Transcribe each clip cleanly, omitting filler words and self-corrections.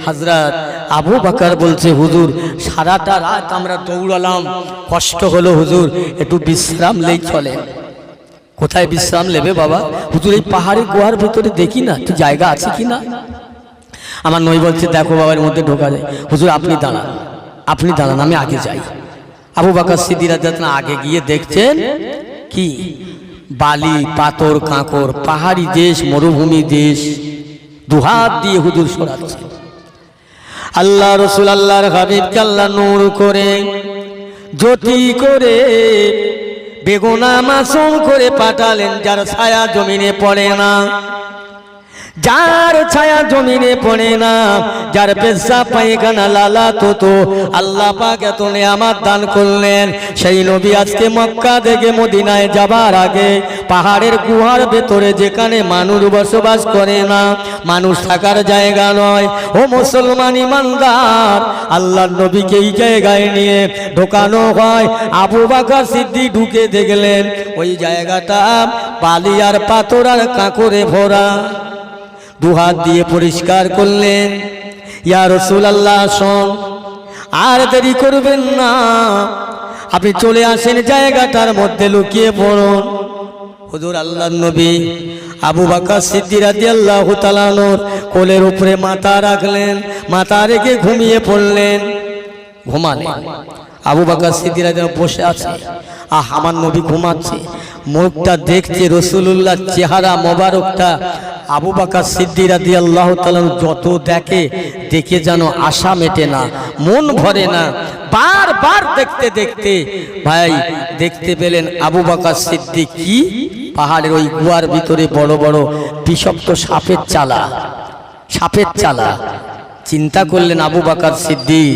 হযরত আবু বকর বলছে হুজুর সারাটা রাত আমরা দৌড়ালাম, কষ্ট হলো হুজুর, একটু বিশ্রাম নেই চলে। কোথায় বিশ্রাম নেবে বাবা? হুজুর এই পাহাড়ি গুহার ভিতরে দেখি না একটু জায়গা আছে কিনা। আমার নই বলছে দেখো বাবার মধ্যে ঢোকা যায়। হুজুর আপনি দাঁড়ান, আপনি দাঁড়ান, আমি আগে যাই। আবু বকর সিদ্দিক রাদিয়াল্লাহু আনহু আগে গিয়ে দেখছেন কি বালি পাথর কাঁকর, পাহাড়ি দেশ, মরুভূমি দেশ, দুহাত দিয়ে হুজুর সরাচ্ছে। আল্লাহ রাসূল আল্লাহর হাবিবকে আল্লাহ নূর করে জ্যোতি করে বেগুনা মাসুম করে পাঠালেন, যার ছায়া জমিনে পড়ে না, যার ছায়া জমিনে পড়ে না, যার পেশাব পায়খানা লালা তো আল্লাহ পাক এত নেয়ামত দান করলেন। সেই নবী আজকে মক্কা থেকে মদিনায় যাবার আগে পাহাড়ের গুহার ভেতরে যেখানে মানুষ বসবাস করে না, মানুষ থাকার জায়গা নয়, ও মুসলমান ইমানদার, আল্লাহর নবীকে এই জায়গায় নিয়ে ঢোকানো হয়। আবু বকর সিদ্দিক ঢুকে দেখলেন ওই জায়গাটা বালি আর পাথর আর কাঁকরে ভরা। দুহাত দিয়ে পরিষ্কার করলেন, ইয়া রাসূলুল্লাহ আসুন, আর দেরি করবেন না, আপনি চলে আসেন জায়গাটার মধ্যে লুকিয়ে পড়ুন। হুজুর আল্লাহর নবী আবু বকর সিদ্দিক রাদিয়াল্লাহু তাআলা আনহুর কোলের উপরে মাথা রাখলেন, মাথা রেখে ঘুমিয়ে পড়লেন। ঘুমালেন। আবু বকর সিদ্দিক রাদিয়াল্লাহু বসে আছে, আমার নবী ঘুমাচ্ছে, মুখটা দেখছে রাসূলুল্লাহর চেহারা মোবারকটা আবু বকর সিদ্দিক রাদিয়াল্লাহু তাআলা যত দেখে দেখে যেন আশা মেটে না, মন ভরে না। বারবার দেখতে দেখতে ভাই দেখতে পেলেন আবু বকর সিদ্দিক কি পাহাড়ের ওই গুহার ভিতরে বড় বড় বিষাক্ত সাপের চালা, সাপের চালা। চিন্তা করলেন আবু বকর সিদ্দিক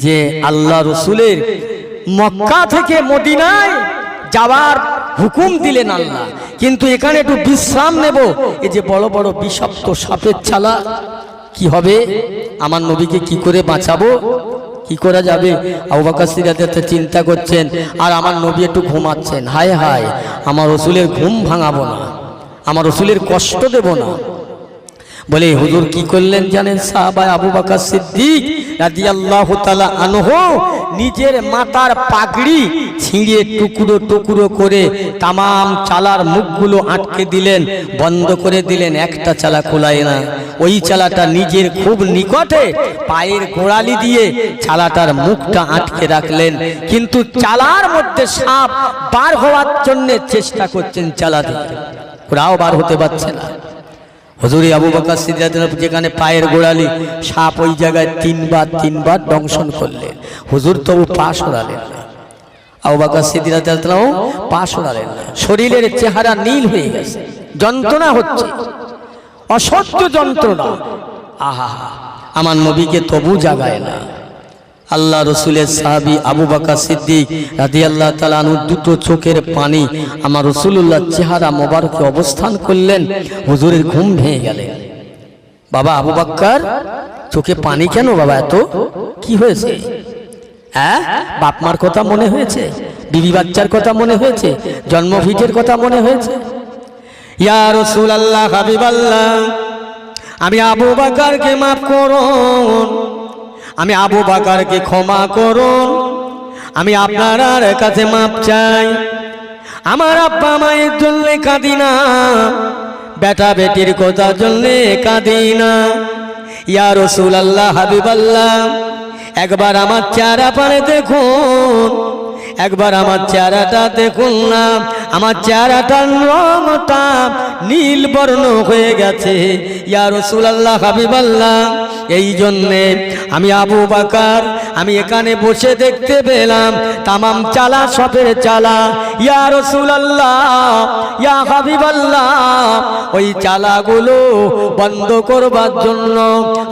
যে আল্লাহ রসুলের মক্কা থেকে মদিনায় যাওয়ার হুকুম দিলেন আল্লাহ, কিন্তু এখানে একটু বিশ্রাম নেব, এই যে বড় বড় বিষাক্ত সাপের চালা, কি হবে? আমার নবীকে কি করে বাঁচাবো, কি করা যাবে? আবু বকর সিদ্দিক চিন্তা করছেন, আর আমার নবী একটু ঘুমাচ্ছেন। হায় হায়, আমার রসুলের ঘুম ভাঙাবো না, আমার রসুলের কষ্ট দেব না বলে হুজুর কি করলেন জানেন? সাহাবা আবু বকর সিদ্দিক রাদিয়াল্লাহু তাআলা আনহু নিজের মাথার পাগড়ি ছিঁড়ে টুকরো টুকরো করে তামাম চালার মুখগুলো আটকে দিলেন, বন্ধ করে দিলেন, একটা চালা খোলায় না। ওই চালাটা নিজের খুব নিকটে পায়ের গোড়ালি দিয়ে চালাটার মুখটা আটকে রাখলেন, কিন্তু চালার মধ্যে সাপ বার হওয়ার জন্য চেষ্টা করছেন, চালা থেকে ওরাও বার হতে পারছে না। হুজুর আবু বকর সিদ্দিক যেখানে পায়ের গোড়ালি সাপ, ওই জায়গায় তিনবার দংশন করলেন। হুজুর তবু পা সরালেন না, আবু বকর সিদ্দিক পা সরালেন না। শরীরের চেহারা নীল হয়ে গেছে, যন্ত্রণা হচ্ছে, অসহ্য যন্ত্রণা। আহা, আমার নবীকে তবু জাগায় না। আল্লাহ রসুলের সাহাবী আবু বকর সিদ্দিক রাদিয়াল্লাহু তাআলা আনহু দুটো চোখের পানি আমার রাসূলুল্লাহর চেহারা মোবারকে অবস্থান করলেন। হুজুরের ঘুম ভেঙে গেলেন। বাবা আবু বকর, চোখে পানি কেন বাবা? এত কি হয়েছে? হ্যাঁ, বাপ মার কথা মনে হয়েছে, বিবি বাচ্চার কথা মনে হয়েছে, জন্মভিটের কথা মনে হয়েছে? ইয়া রাসূলুল্লাহ, হাবিবাল্লাহ, আমি আবু বকরকে মাফ করুন, আমি আবু বকরকে ক্ষমা করুন, আমি আপনার কাছে মাপ চাই। আমার আব্বা মায়ের জন্য কাঁদি না, বেটা বেটির কথার জন্য কাঁদি না। ইয়া রাসূলুল্লাহ, হাবিবাল্লাহ, একবার আমার চেহারা পানে দেখুন, একবার আমার চেহারাটা দেখুন না, আমার চেহারাটার রংটা নীল বর্ণ হয়ে গেছে। ইয়া রাসূলুল্লাহ, হাবিবাল্লাহ, এই জন্যে আমি আবু বকর আমি এখানে বসে দেখতে পেলাম তামাম চালা সবের চালা। ইয়া রাসূলুল্লাহ, ইয়া হাবিবাল্লাহ, ওই চালাগুলো বন্ধ করবার জন্য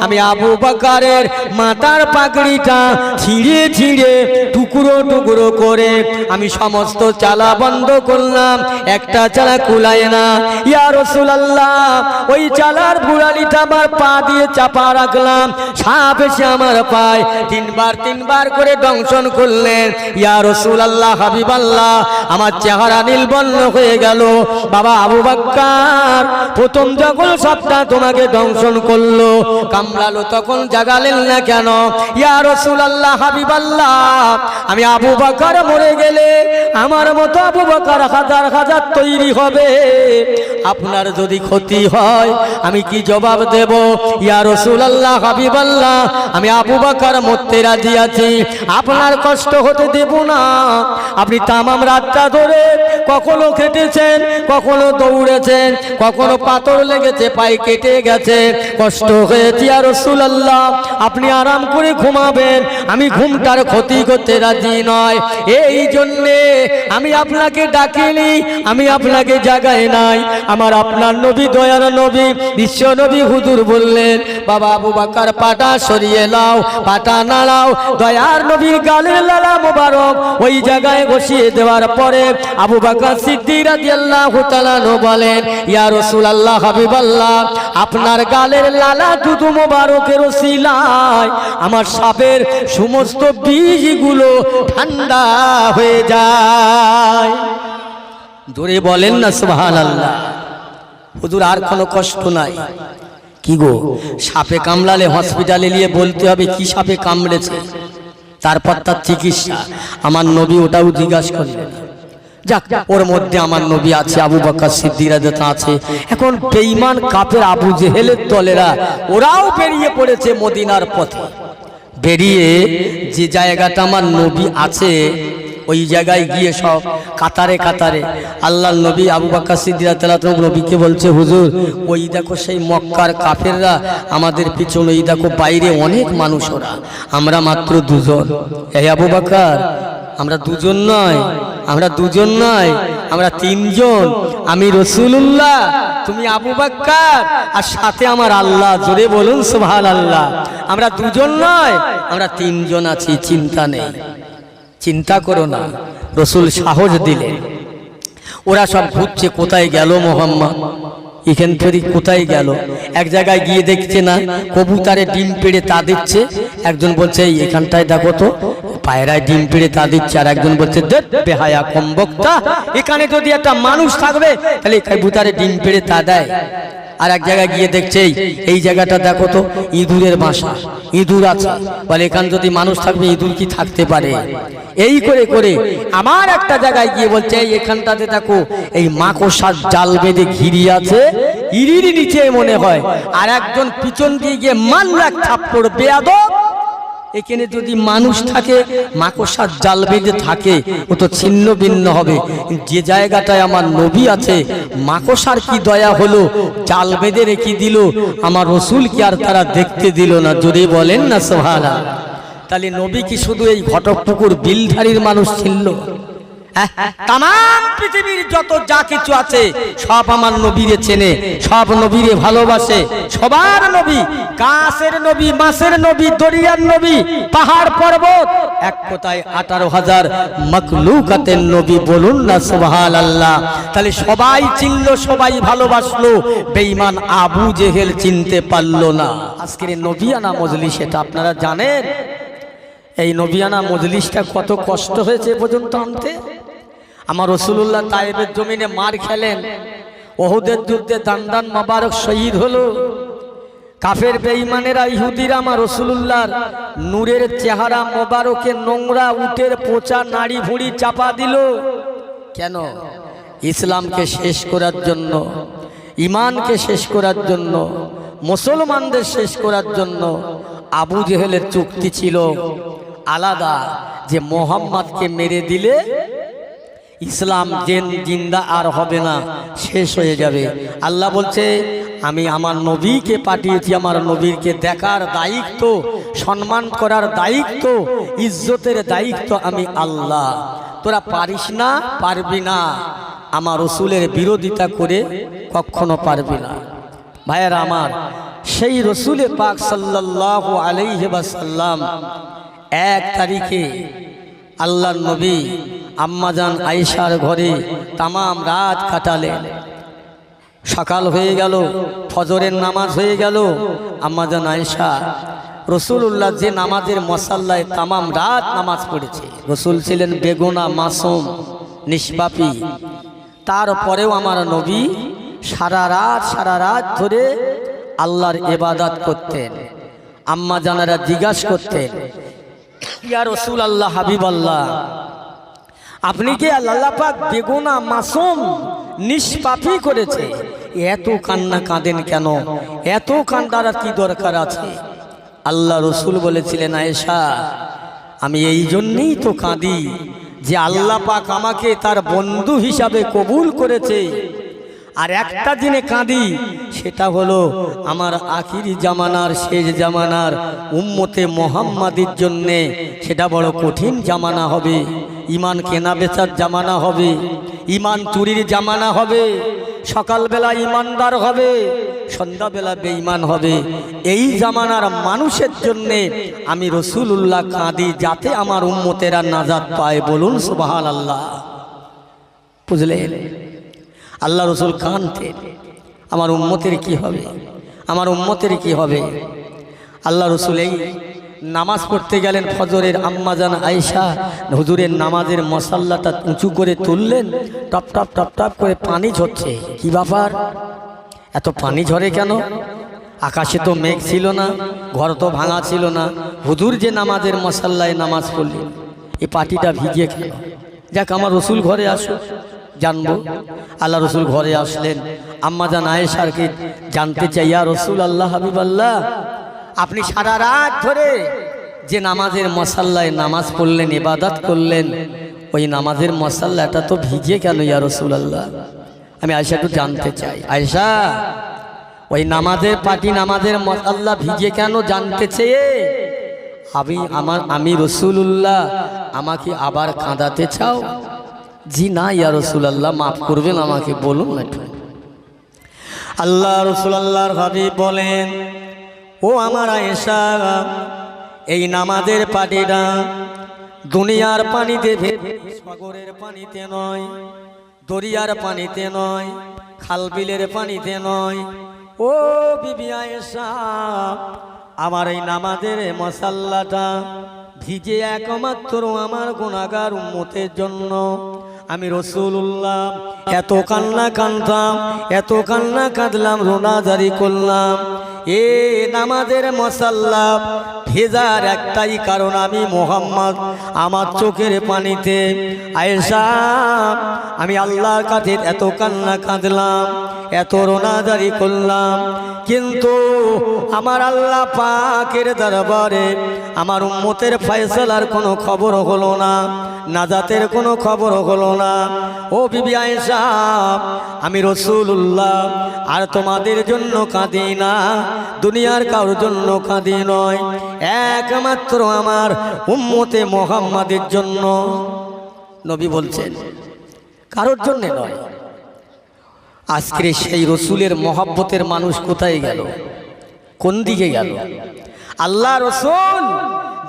আমি আবু বকরের মাথার পাগড়িটা ছিঁড়ে ছিঁড়ে টুকরো টুকরো করে করে আমি সমস্ত চালা বন্ধ করলাম, একটা চালা কুলায় না। ইয়া রাসূলুল্লাহ, ওই চালার বুড়ালিটা আমার পা দিয়ে চাপা রাখলাম, সাপ এসে আমার পায় তিনবার করে দংশন করলেন। ইয়া রাসূলুল্লাহ, হাবিবাল্লাহ, আমার চেহারা নীলবর্ণ হয়ে গেল। বাবা আবু বকর, প্রথম যখন সাপটা তোমাকে দংশন করলো, কামড়ালো, তখন জাগালেন না কেন? ইয়া রাসূলুল্লাহ, হাবিবাল্লাহ, আমি আবু বকর মরে গেলে আমার মতো আবু বকর হাজার হাজার তৈরি হবে, আপনার যদি ক্ষতি হয় আমি কি জবাব দেব? ইয়া রাসূলুল্লাহ, হাবিবাল্লাহ, আমি আবু বকর মরতে রাজি আছি, আপনার কষ্ট হতে দেব না। আপনি তামাম রাতটা ধরে কখনো খেটেছেন, কখনো দৌড়েছেন, কখনো পাথর লেগেছে, পায়ে কেটে গেছে, কষ্ট হয়েছে। ইয়া রাসূলুল্লাহ, আপনি আরাম করে ঘুমাবেন, আমি ঘুমটার ক্ষতি করতে রাজি নয়। এই জন্যে আমি আপনাকে ডাকিনি, আমি আপনাকে জাগাই নাই। আমার আপনার নবী, দয়ার নবী, বিশ্ব নবী হুজুর বললেন, বাবা আবু বকর পাটা সরিয়ে নাও, পাটা নাড়াও। দয়ার নবীর গালের লালা মোবারক ওই জায়গায় বসিয়ে দেওয়ার পরে আবু বকর সিদ্দিক রাদিয়াল্লাহু তাআলা বলেন, ইয়া রাসূলুল্লাহ, হাবিবাল্লাহ, আপনার গালের লালা দুধ মোবারকের ওসিলায় আমার সাপের সমস্ত বীজগুলো ঠান্ডা হয়ে যায়। জোরে বলেন না সুবহানাল্লাহ। হুজুর, আর কোনো কষ্ট নাই? কি গো, সাপে কামড়ালে হসপিটালে নিয়ে বলতে হবে কি সাপে কামড়েছে, তারপর তার চিকিৎসা। আমার নবী ওটাও জিজ্ঞাসা করলেন। যাক, ওর মধ্যে আমার নবী আছে, আবু বকর সিদ্দিক রাদিয়াল্লাহু আছে। এখন বেঈমান কাফের আবু জেহেলের দলেরা ওরাও বেরিয়ে পড়েছে মদিনার পথে। বেরিয়ে যে জায়গাটা আমার নবী আছে ওই জায়গায় গিয়ে সব কাতারে কাতারে আল্লাহর নবী আবু বকর সিদ্দিক রাদিয়াল্লাহু তাআলা নবীকে বলছে, হুজুর, ওই দেখো সেই মক্কার কাফেররা আমাদের পিছনে, ওই দেখো বাইরে অনেক মানুষ, ওরা, আমরা মাত্র দুজন। এই আবু বকর, আমরা দুজন নয়, আমরা দুজন নয়, আমরা তিনজন। আমি রাসূলুল্লাহ, তুমি আবু বকর, আর সাথে আমার আল্লাহ। জোরে বলুন সুবহানাল্লাহ। আমরা দুজন নয়, আমরা তিনজন আছি, চিন্তা নেই, চিন্তা করো না। রাসূল সাহস দিলেন। ওরা সব ঘুরছে, কোথায় গেল মোহাম্মদ, এখান থেকে কোথায় গেল? এক জায়গায় গিয়ে দেখছে না কবুতরে ডিম পেড়ে তা দিচ্ছে। একজন বলছে এখানটায় দেখো তো পায়রায় ডিম পেড়ে তা দিচ্ছে, আর একজন বলছে বেহায়া কম বক্তা, এখানে যদি একটা মানুষ থাকবে তাহলে কবুতরে ডিম পেড়ে তা দেয়। আর এক জায়গায় গিয়ে দেখছে এই জায়গাটা দেখো তো ইঁদুরের বাসা, ইঁদুর আছে, বলে এখানে যদি মানুষ থাকবে ইঁদুর কি থাকতে পারে? এই করে করে আমার একটা জায়গায় গিয়ে বলছে এখানটাতে দেখো এই মাকড়সার জাল বেঁধে ঘিরি আছে, ইরির নিচে মনে হয়। আর একজন পিছন দিয়ে গিয়ে মারল এক থাপ্পড়, বেয়াদব, এখানে যদি মানুষ থাকে, মাকড়সার জাল বেঁধে থাকে, ও তো ছিন্ন ভিন্ন হবে। যে জায়গাটায় আমার নবী আছে, মাকড়সার কি দয়া হলো, জাল বেঁধে রেখে দিল, আমার রাসূল কি আর তারা দেখতে দিল না? জোরে বলেন না সুবহানাল্লাহ। তাহলে নবী কি শুধু এই ঘটকপুকুর বিলধারীর মানুষ ছিল? তাম পৃথিবীর যত যা কিছু আছে সব আমার নবীরে চেনে, সব নবীরে ভালোবাসে। সবার নবী, গাছের নবী, মাছের নবী, দরিয়ার নবী, পাহাড় পর্বত, এক কথায় 18,000 মাখলুকাতের নবী। বলুন না সুবহানাল্লাহ। তাহলে সবাই চিনল, সবাই ভালোবাসলো, বেঈমান আবু জেহেল চিনতে পারলো না। আজকের নবিয়ানা মজলিস, এটা আপনারা জানেন, এই নবিয়ানা মজলিসটা কত কষ্ট হয়েছে পর্যন্ত আনতে। আমার রাসূলুল্লাহ তায়েবের জমিনে মার খেলেন, ওহুদের যুদ্ধে দান মোবারক শহীদ হলো। কাফের বেঈমানেরা, ইহুদিরা আমার রাসূলুল্লাহর নূরের চেহারা মোবারকে নোংরা উটের পচা নাড়ি ভুঁড়ি চাপা দিল। কেন? ইসলামকে শেষ করার জন্য, ইমানকে শেষ করার জন্য, মুসলমানদের শেষ করার জন্য। আবু জেহেলের চুক্তি ছিল আলাদা, যে মোহাম্মদকে মেরে দিলে ইসলাম জিন্দা আর হবে না, শেষ হয়ে যাবে। আল্লাহ বলছে আমি আমার নবীকে পাঠিয়েছি, আমার নবীকে দেখার দায়িত্ব, সম্মান করার দায়িত্ব, ইজ্জতের দায়িত্ব আমি আল্লাহ। তোরা পারিস না, পারবি না, আমার রাসূলের বিরোধিতা করে কখনো পারবি না। ভাইয়েরা আমার, সেই রাসূলে পাক সাল্লাল্লাহু আলাইহি ওয়াসাল্লাম 1 তারিখে আল্লাহর নবী আম্মাজান আয়েশার ঘরে তামাম রাত কাটালেন। সকাল হয়ে গেল, ফজরের নামাজ হয়ে গেল। আম্মাজান আয়েশা রসুল্লাহ যে নামাজের মশাল্লায় তামাম রাত নামাজ পড়েছে, রসুল ছিলেন বেগুনা মাসুম নিষ্পাপী, তারপরেও আমার নবী সারা রাত ধরে আল্লাহর ইবাদত করতেন। আম্মা জানারা জিজ্ঞাসা করতেন, ইয়া রসুল আল্লাহ, হাবিব আল্লাহ, আপনি কি আল্লাহ পাক বেগুনা মাসুম নিষ্পাপী করেছে, এত কান্না কাঁদেন কেন, এত কান্দার কি দরকার আছে? আল্লাহ রসুল বলেছিলেন, আয়েশা, আমি এই জন্যই তো কাঁদি যে আল্লাহ পাক আমাকে তার বন্ধু হিসাবে কবুল করেছে। আর একটা দিনে কাঁদি, সেটা হলো আমার আখিরি জামানার শেষ জামানার উম্মতে মোহাম্মদের জন্যে। সেটা বড় কঠিন জামানা হবে, ইমান কেনা বেচার জামানা হবে, ইমান চুরির জামানা হবে, সকালবেলা ইমানদার হবে, সন্ধ্যাবেলা বেঈমান হবে। এই জামানার মানুষের জন্যে আমি রসুলুল্লাহ কাঁদি, যাতে আমার উম্মতেরা নাজাত পায়। বলুন সুবহানাল্লাহ। বুঝলেন? আল্লাহ রসুল কাঁদতেন, আমার উম্মতের কি হবে, আমার উম্মতের কি হবে। আল্লাহ রসুল এই নামাজ পড়তে গেলেন ফজরের। আম্মাজান আয়েশা হুজুরের নামাজের মশাল্লাটা উঁচু করে তুললেন, টপ টপ টপ টপ করে পানি ঝরছে। কি ব্যাপার, এত পানি ঝরে কেন? আকাশে তো মেঘ ছিল না, ঘর তো ভাঙা ছিল না, হুজুর যে নামাজের মশাল্লায় নামাজ পড়লেন, এই পাটিটা ভিজে কেন? যাক, আমার রসুল ঘরে আসো, জানবো। আল্লাহ রসুল ঘরে আসলেন। আম্মাজান আয়েশাকে জানতে চাই, ইয়া রসুল আল্লাহ, হাবিব আল্লাহ, আপনি সারা রাত ধরে যে নামাজের মশাল্লায় নামাজ পড়লেন, ইবাদত করলেন, ওই নামাজের মশাল্লাটা তো ভিজে কেন ইয়া রসুল আল্লাহ? আমি আয়েশা একটু জানতে চাই। আয়েশা, ওই নামাজের পাটি, নামাজের মশাল্লা ভিজে কেন জানতে চেয়ে আমি রসুল্লাহ, আমাকে আবার কাঁদাতে চাও? জি না ইয়া রাসূলুল্লাহ, মাফ করবেন আমাকে, বলুন না একটু। আল্লাহ রাসূলুল্লাহর হাবিব বলেন, ও আমার আয়েশা, এই নামাজের পাটিটা দুনিয়ার পানিতে, সাগরের পানিতে নয়, দরিয়ার পানিতে নয়, খাল বিলের পানিতে নয়। ও বিবি আয়েশা, আমার এই নামাজের মশাল্লাটা ভিজে একমাত্র আমার গুনাহগার উম্মতের জন্য। আমি রাসূলুল্লাহ এত কান্না কাঁদলাম, এত কান্না কাঁদলাম, রোনাজারি করলাম। এ নামাজের মশাল্লা ভেজার একটাই কারণ, আমি মুহাম্মদ আমার চোখের পানিতে। আয়েশা, আমি আল্লাহর কাছে এত কান্না কাঁদলাম, এত রোনাজারি করলাম, কিন্তু আমার আল্লাহ পাকের দরবারে আমার উম্মতের ফয়সালার কোনো খবর হলো না, নাজাতের কোনো খবর হলো না। ও বিবি আয়েশা, আমি রাসূলুল্লাহ আর তোমাদের জন্য কাঁদি না, দুনিয়ার কারোর জন্য কাঁদি নয়, একমাত্র আমার উম্মতে মুহাম্মাদের জন্য। নবী বলছেন কারোর জন্য নয়। আজকে সেই রসুলের মহব্বতের মানুষ কোথায় গেল, কোন দিকে গেল? আল্লাহ রসুল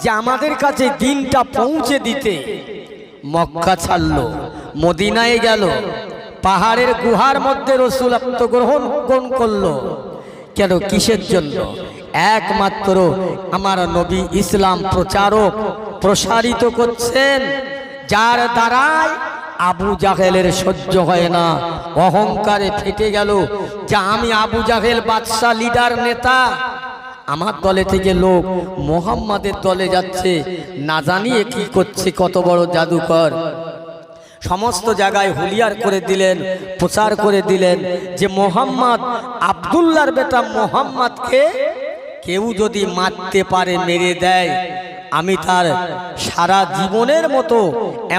যে আমাদের কাছে দিনটা পৌঁছে দিতে মক্কা ছাড়লো, মদিনায় গেল, পাহাড়ের গুহার মধ্যে রসুল আত্মগ্রহণ করলো। কেন, কিসের জন্য? একমাত্র আমার নবী ইসলাম প্রচারক, প্রসারিত করছেন, যার দ্বারাই আবু জাহেলের সহ্য হয় না, অহংকারে ফেটে গেল যে আমি আবু জাহেল বাদশা, লিডার, নেতা, আমার দলে থেকে লোক মুহাম্মাদের দলে যাচ্ছে, না জানিয়ে কি করছে, কত বড় জাদুকর। সমস্ত জায়গায় হুলিয়ার করে দিলেন, প্রচার করে দিলেন যে মোহাম্মদ, আব্দুল্লাহর বেটা মোহাম্মদকে কেউ যদি মারতে পারে, মেরে দেয়, আমি তার সারা জীবনের মতো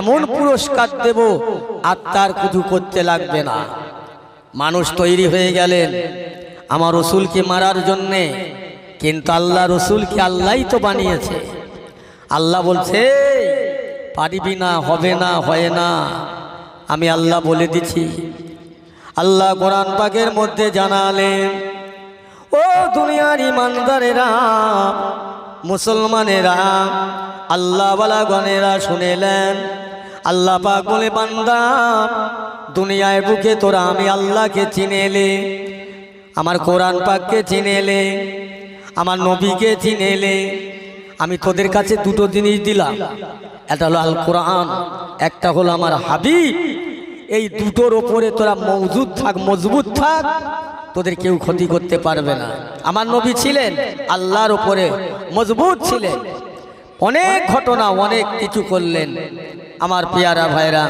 এমন পুরস্কার দেব, আর তার কিছু করতে লাগবে না। মানুষ তৈরি হয়ে গেলেন আমার রসুলকে মারার জন্যে, কিন্তু আল্লাহ রসুলকে আল্লাহই তো বানিয়েছে। আল্লাহ বলছে পারিবি না, হবে না, হয় না, আমি আল্লাহ বলে দিচ্ছি। আল্লাহ কোরআন পাকের মধ্যে জানালেন, ও দুনিয়ার ইমানদারেরা, মুসলমানেরা, আল্লাহওয়ালা গণেরা শুনেলেন। আল্লাহ পাক বলে, বান্দা দুনিয়ায় বুকে তোরা আমি আল্লাহকে চিনেলে, আমার কোরআন পাককে চিনেলে, আমার নবীকে চিনেলে, আমি তোদের কাছে দুটো জিনিস দিলাম, একটা হলো আল কোরআন, একটা হলো আমার হাবিব। এই দুটোর ওপরে তোরা মজবুত থাক, মজবুত থাক, তোদের কেউ ক্ষতি করতে পারবে না। আমার নবী ছিলেন আল্লাহর ওপরে মজবুত ছিলেন, অনেক ঘটনা অনেক কিছু করলেন। আমার পেয়ারা ভাইরা,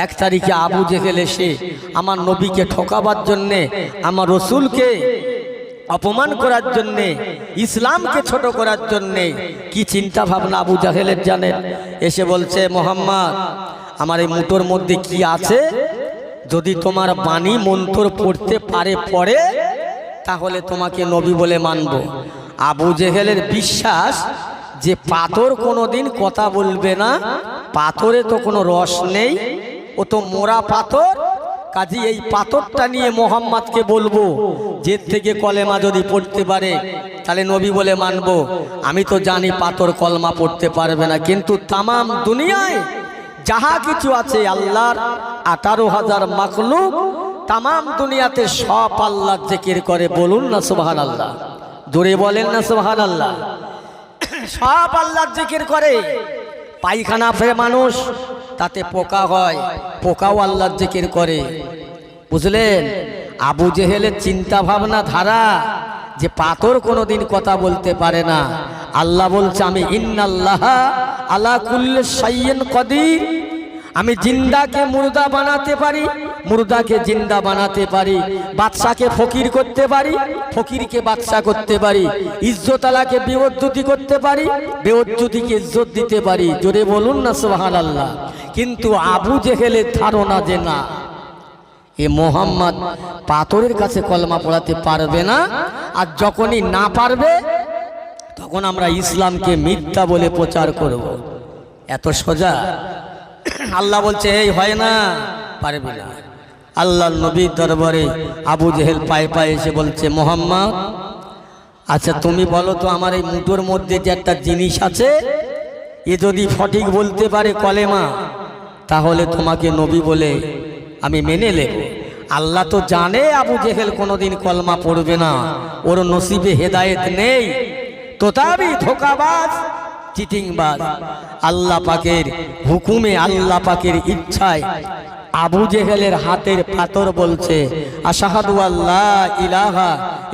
1 তারিখে আবু জেহেল এসে আমার নবীকে ঠকাবার জন্যে, আমার রসুলকে অপমান করার জন্যে, ইসলামকে ছোট করার জন্যে কি চিন্তা ভাবনা আবু জাহেলের জানেন? এসে বলছে, মোহাম্মদ আমার এই মুঠোর মধ্যে কি আছে, যদি তোমার বাণী মন্ত্র পড়তে পারে পড়ে, তাহলে তোমাকে নবী বলে মানব। আবু জেহেলের বিশ্বাস যে পাথর কোনোদিন কথা বলবে না, পাথরে তো কোনো রস নেই, ও তো মোরা পাথর, কাজী এই পাথরটা নিয়ে মোহাম্মদকে বলবো, যে থেকে কলেমা যদি পড়তে পারে তাহলে নবী বলে মানব। আমি তো জানি পাথর কলমা পড়তে পারবে না, কিন্তু তামাম দুনিয়ায় যাহা কিছু আছে আল্লাহর 18,000 মাখলুক, তামাম দুনিয়াতে সব আল্লাহ জিকির করে। বলুন না সুবহানাল্লাহ, জোরে বলেন না সুবহানাল্লাহ। সব আল্লাহ জিকির করে। পায়খানা ফেলে মানুষ, তাতে পোকা হয়, পোকাও আল্লাহ জিকির করে। বুঝলেন? আবু জেহেলের চিন্তা ভাবনা ধারা যে পাথর কোনোদিন কথা বলতে পারে না। আল্লাহ বলছে, আমি ইন্নাল্লাহা আলা কুল্লি শাইইন কদির, আমি জিন্দাকে মুর্দা বানাতে পারি, মুর্দাকে জিন্দা বানাতে পারি, বাদশাকে ফকির করতে পারি, ফকিরকে বাদশা করতে পারি, ইজ্জতওয়ালাকে বেইজ্জতি করতে পারি, বেইজ্জতিকে ইজ্জত দিতে পারি। জোরে বলুন না সুবহানাল্লাহ। কিন্তু আবু জেহেলের ধারণা যে না, এ মোহাম্মদ পাথরের কাছে কলমা পড়াতে পারবে না, আর যখনই না পারবে তখন আমরা ইসলামকে মিথ্যা বলে প্রচার করব। এত সোজা। আল্লাহ বলছে, এই হয় না, পারবে না। আল্লাহর নবীর দরবারে আবু জেহেল পায়ে পায়ে এসে বলছে, মোহাম্মদ আচ্ছা তুমি বলো তো, আমার এই মুঠোর মধ্যে যে একটা জিনিস আছে, এ যদি সঠিক বলতে পারে কলেমা, তাহলে তোমাকে নবী বলে আমি মেনে নেব। আল্লাহ তো জানে আবু জেহেল কোনোদিন কলমা পড়বে না, ওর নসিবে হেদায়েত নেই, তোতাবি ধোকাবাজ, চিটিংবাজ। আল্লাহ পাকের হুকুমে, আল্লাহ পাকের ইচ্ছায় আবু জেহেলের হাতের পাথর বলছে, আশহাদু আল্লা ইলাহা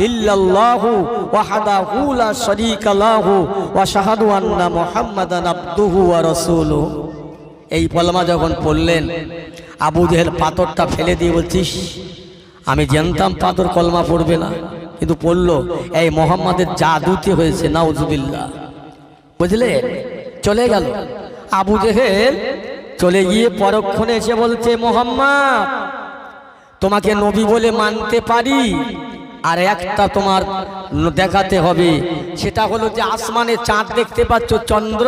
ইল্লাল্লাহু ওয়াহদাহু লা শারীকা লাহু ওয়া আশহাদু আন্না মুহাম্মাদান আবদুহু ওয়া রাসূলুহু। এই কলমা যখন পড়লেন, আবু জেহেল পাথরটা ফেলে দিয়ে বলছিস, আমি জানতাম পাথর কলমা পড়বে না, কিন্তু পড়লো। এই মোহাম্মদের জাদুতে হয়েছে, নাউজুবিল্লাহ। বুঝলে? চলে গেল আবু জেহেল। চলে গিয়ে পরক্ষণে এসে বলছে, মোহাম্মদ তোমাকে নবী বলে মানতে পারি, আর একটা তোমার দেখাতে হবে, সেটা হলো যে আসমানে চাঁদ দেখতে পাচ্ছ, চন্দ্র,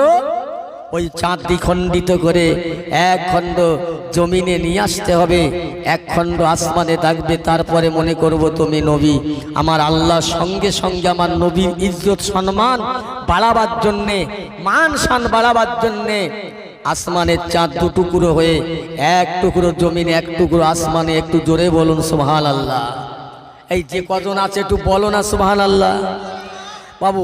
ওই চাঁদ দ্বিখণ্ডিত করে এক খণ্ড জমিনে নিয়ে আসতে হবে, এক খণ্ড আসমানে থাকবে, তারপরে মনে করব তুমি নবী। আমার আল্লাহ সঙ্গে সঙ্গে আমার নবীর ইজ্জত সম্মান বাড়াবার জন্যে, মান শান বাড়াবার জন্যে আসমানের চাঁদ 2 টুকরো হয়ে, 1 টুকরো জমিনে, 1 টুকরো আসমানে। একটু জোরে বলুন সুবহানাল্লাহ। এই যে কজন আছে একটু বলো না সুবহানাল্লাহ। বাবু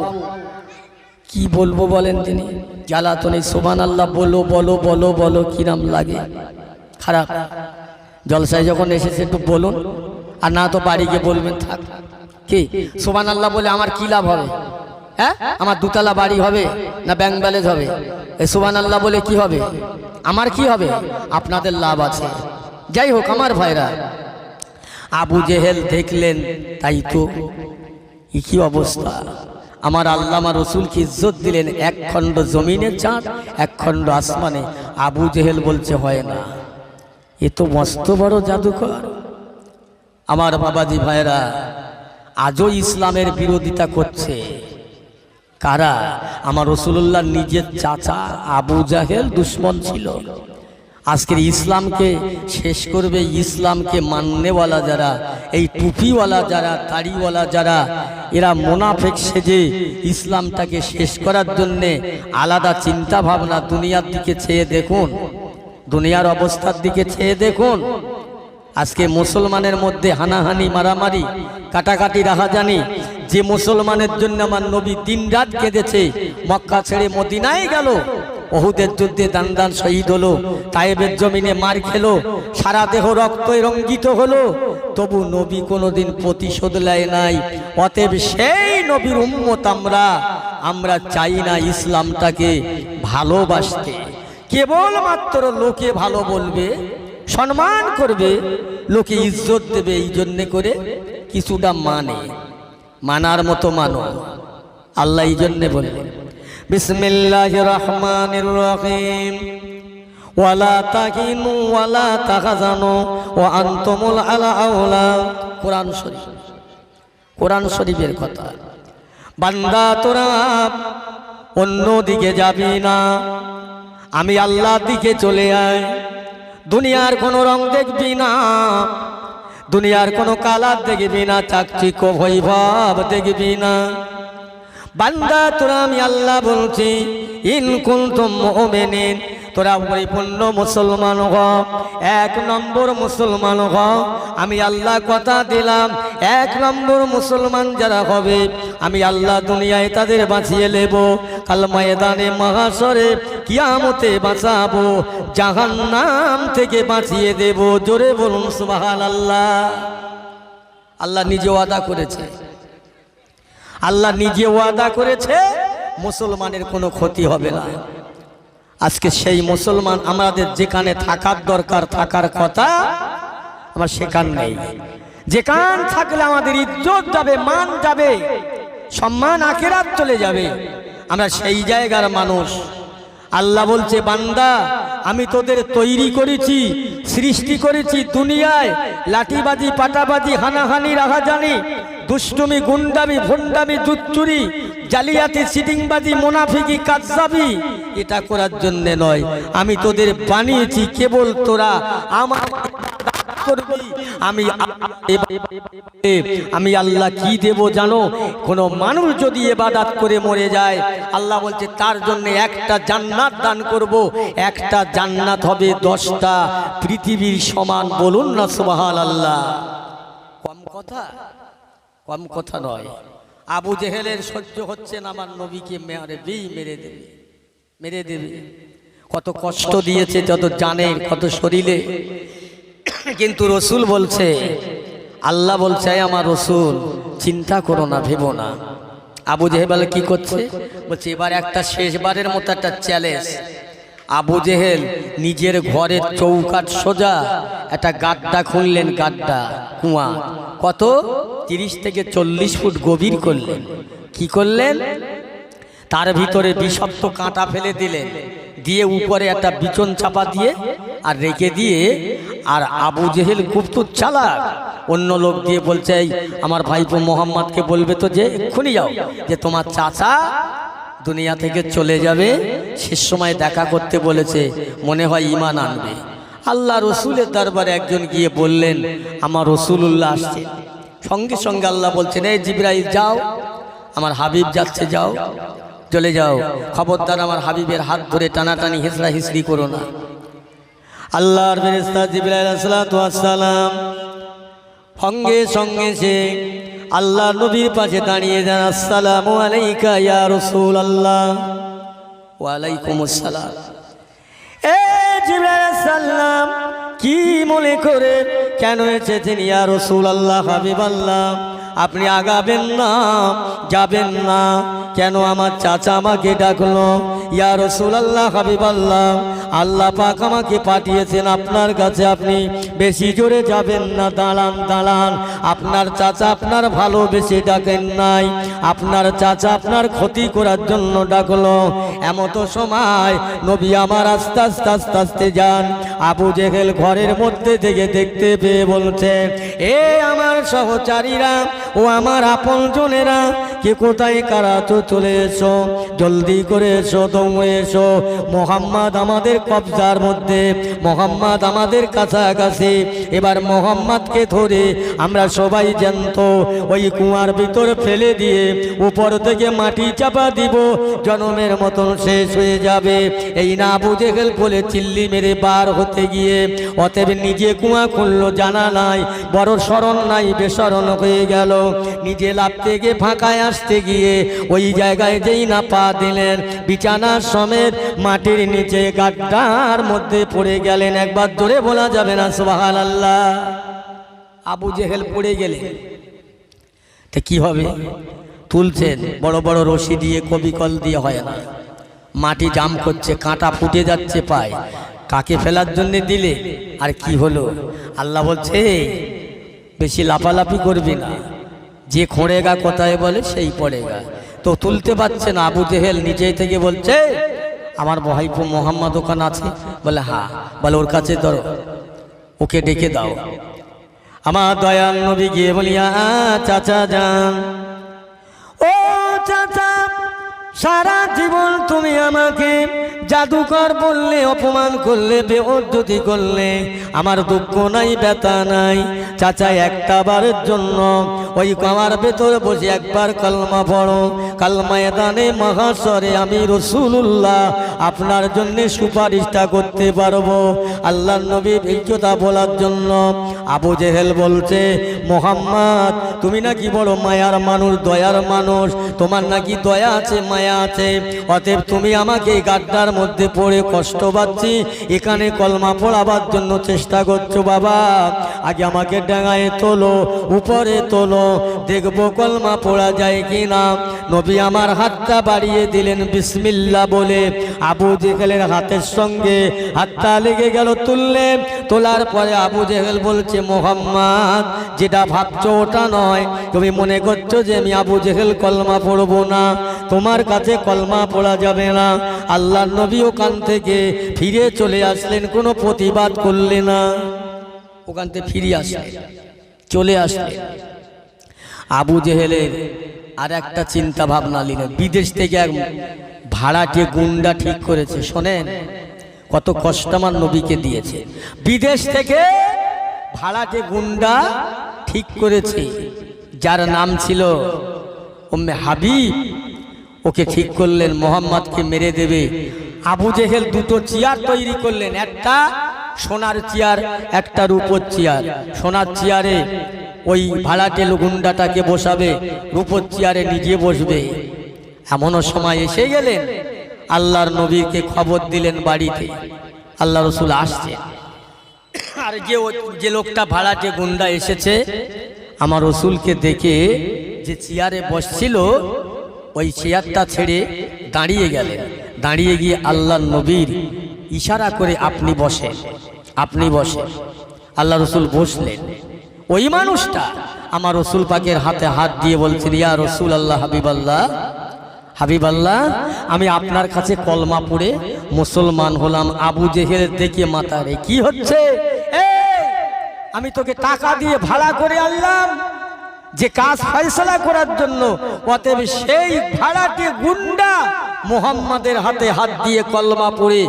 কি বলবো বলেন, তিনি জ্বালাতনে সুবহানাল্লাহ বলো বলো বলো বলো, কিরাম লাগে খারাপ। জলসায় যখন এসেছে একটু বলুন, আর না তো বাড়ি গিয়ে বলবেন থাক। কি সুবহানাল্লাহ বলে আমার কি লাভ হবে? হ্যাঁ, আমার 2 তলা বাড়ি হবে না ব্যাংক ব্যালেন্স হবে? এই সুবহানাল্লাহ বলে কি হবে? আমার কি হবে? আপনাদের লাভ আছে। যাই হোক আমার ভাইরা, আবু জেহেল দেখলেন, তাই তো কি অবস্থা। আমার আল্লাহ আমার রসুলকে ইজ্জত দিলেন, 1 খণ্ড জমিনে চাঁদ, 1 খণ্ড আসমানে। আবু জেহেল বলছে, হয় না, এ তো মস্ত বড় জাদুকর। আমার বাবাজি ভাইরা, আজও ইসলামের বিরোধিতা করছে কারা? আমার রাসূলুল্লাহ নিজের চাচা আবু জাহেল দুশমন ছিল। আজকের ইসলামকে শেষ করবে ইসলামকে মাননেওয়ালা যারা, এই টুপিওয়ালা যারা, দাড়িওয়ালা যারা, এরা মুনাফিক সেজে ইসলামটাকে শেষ করার জন্যে আলাদা চিন্তা ভাবনা। দুনিয়ার দিকে চেয়ে দেখুন, দুনিয়ার অবস্থার দিকে চেয়ে দেখুন। আজকে মুসলমানের মধ্যে হানাহানি, মারামারি, কাটাকাটি, রাহাজানি। যে মুসলমানের জন্য আমার নবী দিন রাত কেঁদেছে, মক্কা ছেড়ে মদিনায় গেল, ওহুদের যুদ্ধে দান দান শহীদ হলো, তায়েবের জমিনে মার খেলো, সারা দেহ রক্তে রঞ্জিত হলো, তবু নবী কোনোদিন প্রতিশোধ নেয় নাই। অতএব সেই নবীর উম্মত আমরা চাই না ইসলামটাকে ভালোবাসতে। কেবলমাত্র লোকে ভালো বলবে, সম্মান করবে, লোকে ইজ্জত দেবে, এই জন্যে করে কিছুটা মানার মতো মানো। আল্লাহ এই জন্যে বললেন বিসমিল্লাহির রহমানির রহিম, ওয়ালা তাহিনু ওয়ালা তাহজানু ওয়া আনতুমুল আ'লাউনা। কোরআন শরীফের কথা। বান্দা তোরা অন্য দিকে যাবি না, আমি আল্লাহর দিকে চলে আয়। দুনিয়ার কোনো রং দেখবি না, দুনিয়ার কোনো কালার দেখবি না, চাকচিক্য বৈভব দেখবি না। বান্দা তোরা আমি আল্লাহ বলছি, ইন কুনতুম মুমিনিন, তোরা পরিপূর্ণ মুসলমান হ, 1 নম্বর মুসলমান হ। আমি আল্লাহ কথা দিলাম, 1 নম্বর মুসলমান যারা হবে আমি আল্লাহ দুনিয়ায় তাদের বাঁচিয়ে নেব, কাল ময়দানে মাহশরে কিয়ামতে বাঁচাবো, জাহান্নাম থেকে বাঁচিয়ে দেব। জোরে বলুন সুবহানাল্লাহ। আল্লাহ নিজে ওয়াদা করেছে, আল্লাহ নিজে ওয়াদা করেছে মুসলমানের কোনো ক্ষতি হবে না। আজকে সেই মুসলমান আমাদের যেখানে থাকার দরকার, থাকার কথা, আমার সেখান নেই। যেখান থাকলে আমাদের ইজ্জত যাবে, মান যাবে, সম্মান আখিরাত চলে যাবে, আমরা সেই জায়গার মানুষ। আল্লাহ বলছে, বান্দা আমি তোদের তৈরি করেছি, সৃষ্টি করেছি দুনিয়ায় লাঠিবাজি, পাটাবাজি, হানাহানি, রাহাজানি, দুষ্টুমি, গুন্ডামি, ভণ্ডামি, দুচ্চুরি, জালিয়াতি, সিটিংবাজি, মুনাফিকি, কাযযাবি, এটা করার জন্য নয়। আমি তোদের বানিয়েছি কেবল তোরা আমার করবি। আমি আল্লাহ কি দেব জানো? কোন মানুষ যদি ইবাদত করে মরে যায়, আল্লাহ বলছে তার জন্য একটা জান্নাত দান করব। একটা জান্নাত হবে 10টা পৃথিবীর সমান। বলুন না সুবহানাল্লাহ। কম কথা, কম কথা নয়। আবু জেহেলের সহ্য হচ্ছে না, আমার নবীকে মেরে দেবে। কত কষ্ট দিয়েছে, যত জানে, কত শরীরে। কিন্তু রসুল বলছে, আল্লাহ বলছে, আমার রসুল চিন্তা করো না, ভেবো না। আবু জেহেল কি করছে? বলছে এবার একটা শেষবারের মতো একটা চ্যালেঞ্জ। আবু জেহেল নিজের ঘরের চৌকাঠ সোজা একটা গাড্ডা খুললেন, গাড্ডা, কুয়া, কত 30 থেকে 40 ফুট গভীর করলেন। কি করলেন? তার ভিতরে বিষাক্ত কাঁটা ফেলে দিলেন, দিয়ে উপরে একটা বিছন চাপা দিয়ে আর রেখে দিয়ে, আর আবু জেহেল খুব তো চালাক, অন্য লোক দিয়ে বলছে আমার ভাইপো মোহাম্মদকে বলবে তো যে এক্ষুনি যাও, যে তোমার চাচা দুনিয়া থেকে চলে যাবে, শেষ সময় দেখা করতে বলেছে, মনে হয় ঈমান আনবে। আল্লাহ রসুলের দরবারে একজন গিয়ে বললেন আমার রসুলুল্লাহ আসছে। সঙ্গে সঙ্গে আল্লাহ বলছেন, এই জিবরাইল যাও, আমার হাবিব যাচ্ছে, যাও, চলে যাও, খবরদার আমার হাবিবের হাত ধরে টানাটানি, হিসরা হিসরি করো না। আল্লাহর ফেরেশতা জিবরাইল আলাইহিসসালাতু ওয়াসসালাম সঙ্গে সঙ্গে সে আল্লাহ নবীর পাশে দাঁড়িয়ে যান, আসসালামু আলাইকা ইয়া রাসূলুল্লাহ। ওয়া আলাইকুমুস সালাম। এ জিবরাইল আলাইহিস সালাম কি মনে করে কেন এসেছেন? ইয়া রাসূলুল্লাহ, হাবিবাল্লাহ, আপনি আগাবেন না, যাবেন না কেন? আমার চাচা আমাকে ডাকলো। ইয়া রাসূলুল্লাহ, হাবিবাল্লাহ, আল্লাহ পাক আমাকে পাঠিয়েছেন আপনার কাছে, আপনি বেশি জোরে যাবেন না, দাঁড়ান, দাঁড়ান। আপনার চাচা আপনার ভালোবেসে ডাকেন নাই, আপনার চাচা আপনার ক্ষতি করার জন্য ডাকলো। এমতো সময় নবী আমার আস্তে আস্তে আস্তে আস্তে যান। আবু জেহেল ঘরের মধ্যে থেকে দেখতে পেয়ে বলছে, এ আমার সহচারীরা ও আমার আপনজনেরা, কে কোথায় কারা তো চলে এসো, জলদি করে এসো, দৌড়ে এসো। মোহাম্মদ আমাদের কবজার মধ্যে, মোহাম্মদ আমাদের কাছাকাছি। এবার মোহাম্মদকে ধরে আমরা সবাই জ্যান্ত ওই কুয়ার ভিতর ফেলে দিয়ে উপর থেকে মাটি চাপা দিব, জনমের মতন শেষ হয়ে যাবে। এই না আবু জেহেল বলে চিল্লি মেরে বার হতে গিয়ে অতএব নিজে কুয়া খুললো, জানা নাই, বড় স্মরণ নাই, বেসরণ হয়ে গেল। নিজে লাফতে গিয়ে ফাঁকায় আসতে গিয়ে ওই জায়গায় যেই না পা দিলেন, বিছানার সমেত মাটির নিচে গাড্ডার মধ্যে পড়ে গেলেন। একবার জোরে বলা যাবে না সুবহানাল্লাহ? আবু জেহেল পড়ে গেলে তো কি হবে? তুলছেন বড় বড় রশি দিয়ে, কবিকল দিয়ে হয় না, মাটি জাম করছে, কাঁটা ফুটে যাচ্ছে পায়। কাকে ফেলার জন্য দিলে? আর কি হলো? আল্লাহ বলছে বেশি লাফালাফি করবি না, যে খোঁড়েগা কোথায় বলে সেই পড়েগা। তো তুলতে পারছে না। আবু জেহেল নিজেই থেকে বলছে আমার ভাইপো মোহাম্মদ ওখানে আছে? বলে হ্যাঁ। বলে ওর কাছে ধরো, ওকে ডেকে দাও। আমার দয়াল নবী গিয়ে বলিয়া চাচা যান, ও চাচা, সারা জীবন তুমি আমাকে জাদুকর বললে, অপমান করলে, বেইজ্জতি করলে, আমার দুঃখ নাই, ব্যথা নাই। চাচা একটা বারের জন্য ওই কামার ভেতর বসে একবার কালমা পড়ো, কালমায়ে দানে মহাশরে আমি রাসূলুল্লাহ আপনার জন্য সুপারিশটা করতে পারবো। আল্লাহর নবী বিজ্ঞতা বলার জন্য আবু জেহেল বলছে মোহাম্মদ তুমি নাকি বড় মায়ার মানুষ, দয়ার মানুষ, তোমার নাকি দয়া আছে, মায়া আছে, অতএব তুমি আমাকে গাড্ডার মধ্যে পড়ে কষ্ট পাচ্ছি, এখানে কলমা পড়াবার জন্য চেষ্টা করছো। বাবা আগে আমাকে ডাঙায় তোলো, উপরে তোলো, দেখবো কলমা পড়া যায় কিনা। নবী আমার হাতটা বাড়িয়ে দিলেন বিসমিল্লাহ বলে। আবু জেহেলের হাতের সঙ্গে হাতটা লেগে গেল, তুললেন। তোলার পরে আবু জেহেল বলছে মোহাম্মদ যেটা ভাবছো ওটা নয়, তুমি মনে করছো যে আমি আবু জেহেল কলমা পড়বো না, তোমার কাছে কলমা পড়া যাবে না। আল্লাহর নবী ওখান থেকে ফিরে চলে আসলেন, কোনো প্রতিবাদ করলে না, ওখান থেকে ফিরে আসলেন, চলে আসলেন। আবু জেহেলের আর একটা চিন্তা ভাবনা নিলেন, বিদেশ থেকে এক ভাড়াটে গুন্ডা ঠিক করেছে। শোনেন কত কষ্ট আমার নবীকে দিয়েছে। বিদেশ থেকে ভাড়াটে গুন্ডা ঠিক করেছে, যার নাম ছিল উম্মে হাবিব। ওকে ঠিক করলেন মোহাম্মদকে মেরে দেবে। আবু জেহেল দুটো চেয়ার তৈরি করলেন, একটা সোনার চেয়ার, একটা রূপোর চেয়ার। সোনার চেয়ারে ওই ভাড়াটে গুন্ডাটাকে বসাবে, রূপোর চেয়ারে নিজে বসবে। এমনও সময় এসে গেলেন, আল্লাহর নবীকে খবর দিলেন বাড়িতে আল্লাহ রসুল আসছে। আর যে লোকটা ভাড়াটে গুন্ডা এসেছে, আমার রসুলকে দেখে যে চেয়ারে বসছিল ওই চেয়ারটা ছেড়ে দাঁড়িয়ে গেলেন। দাঁড়িয়ে গিয়ে আল্লাহর নবীর ইশারা করে আপনি বসেন, আপনি বসেন। আল্লাহ রসুল বসলেন। ওই মানুষটা আমার রসুল পাকের হাতে হাত দিয়ে বলছেন ইয়া রসুল আল্লাহ, হাবিবাল্লাহ, হাবিবাল্লাহ, আমি আপনার কাছে কলমা পড়ে মুসলমান হলাম। আবু জেহেল দেখে মাথা রে, কি হচ্ছে? আমি তোকে টাকা দিয়ে ভাড়া করে আনলাম যে কাজ ফয়সালা করার জন্য, অতএব সেই ভাড়াটে গুন্ডা মুহাম্মাদের হাতে হাত দিয়ে কলমা পড়ে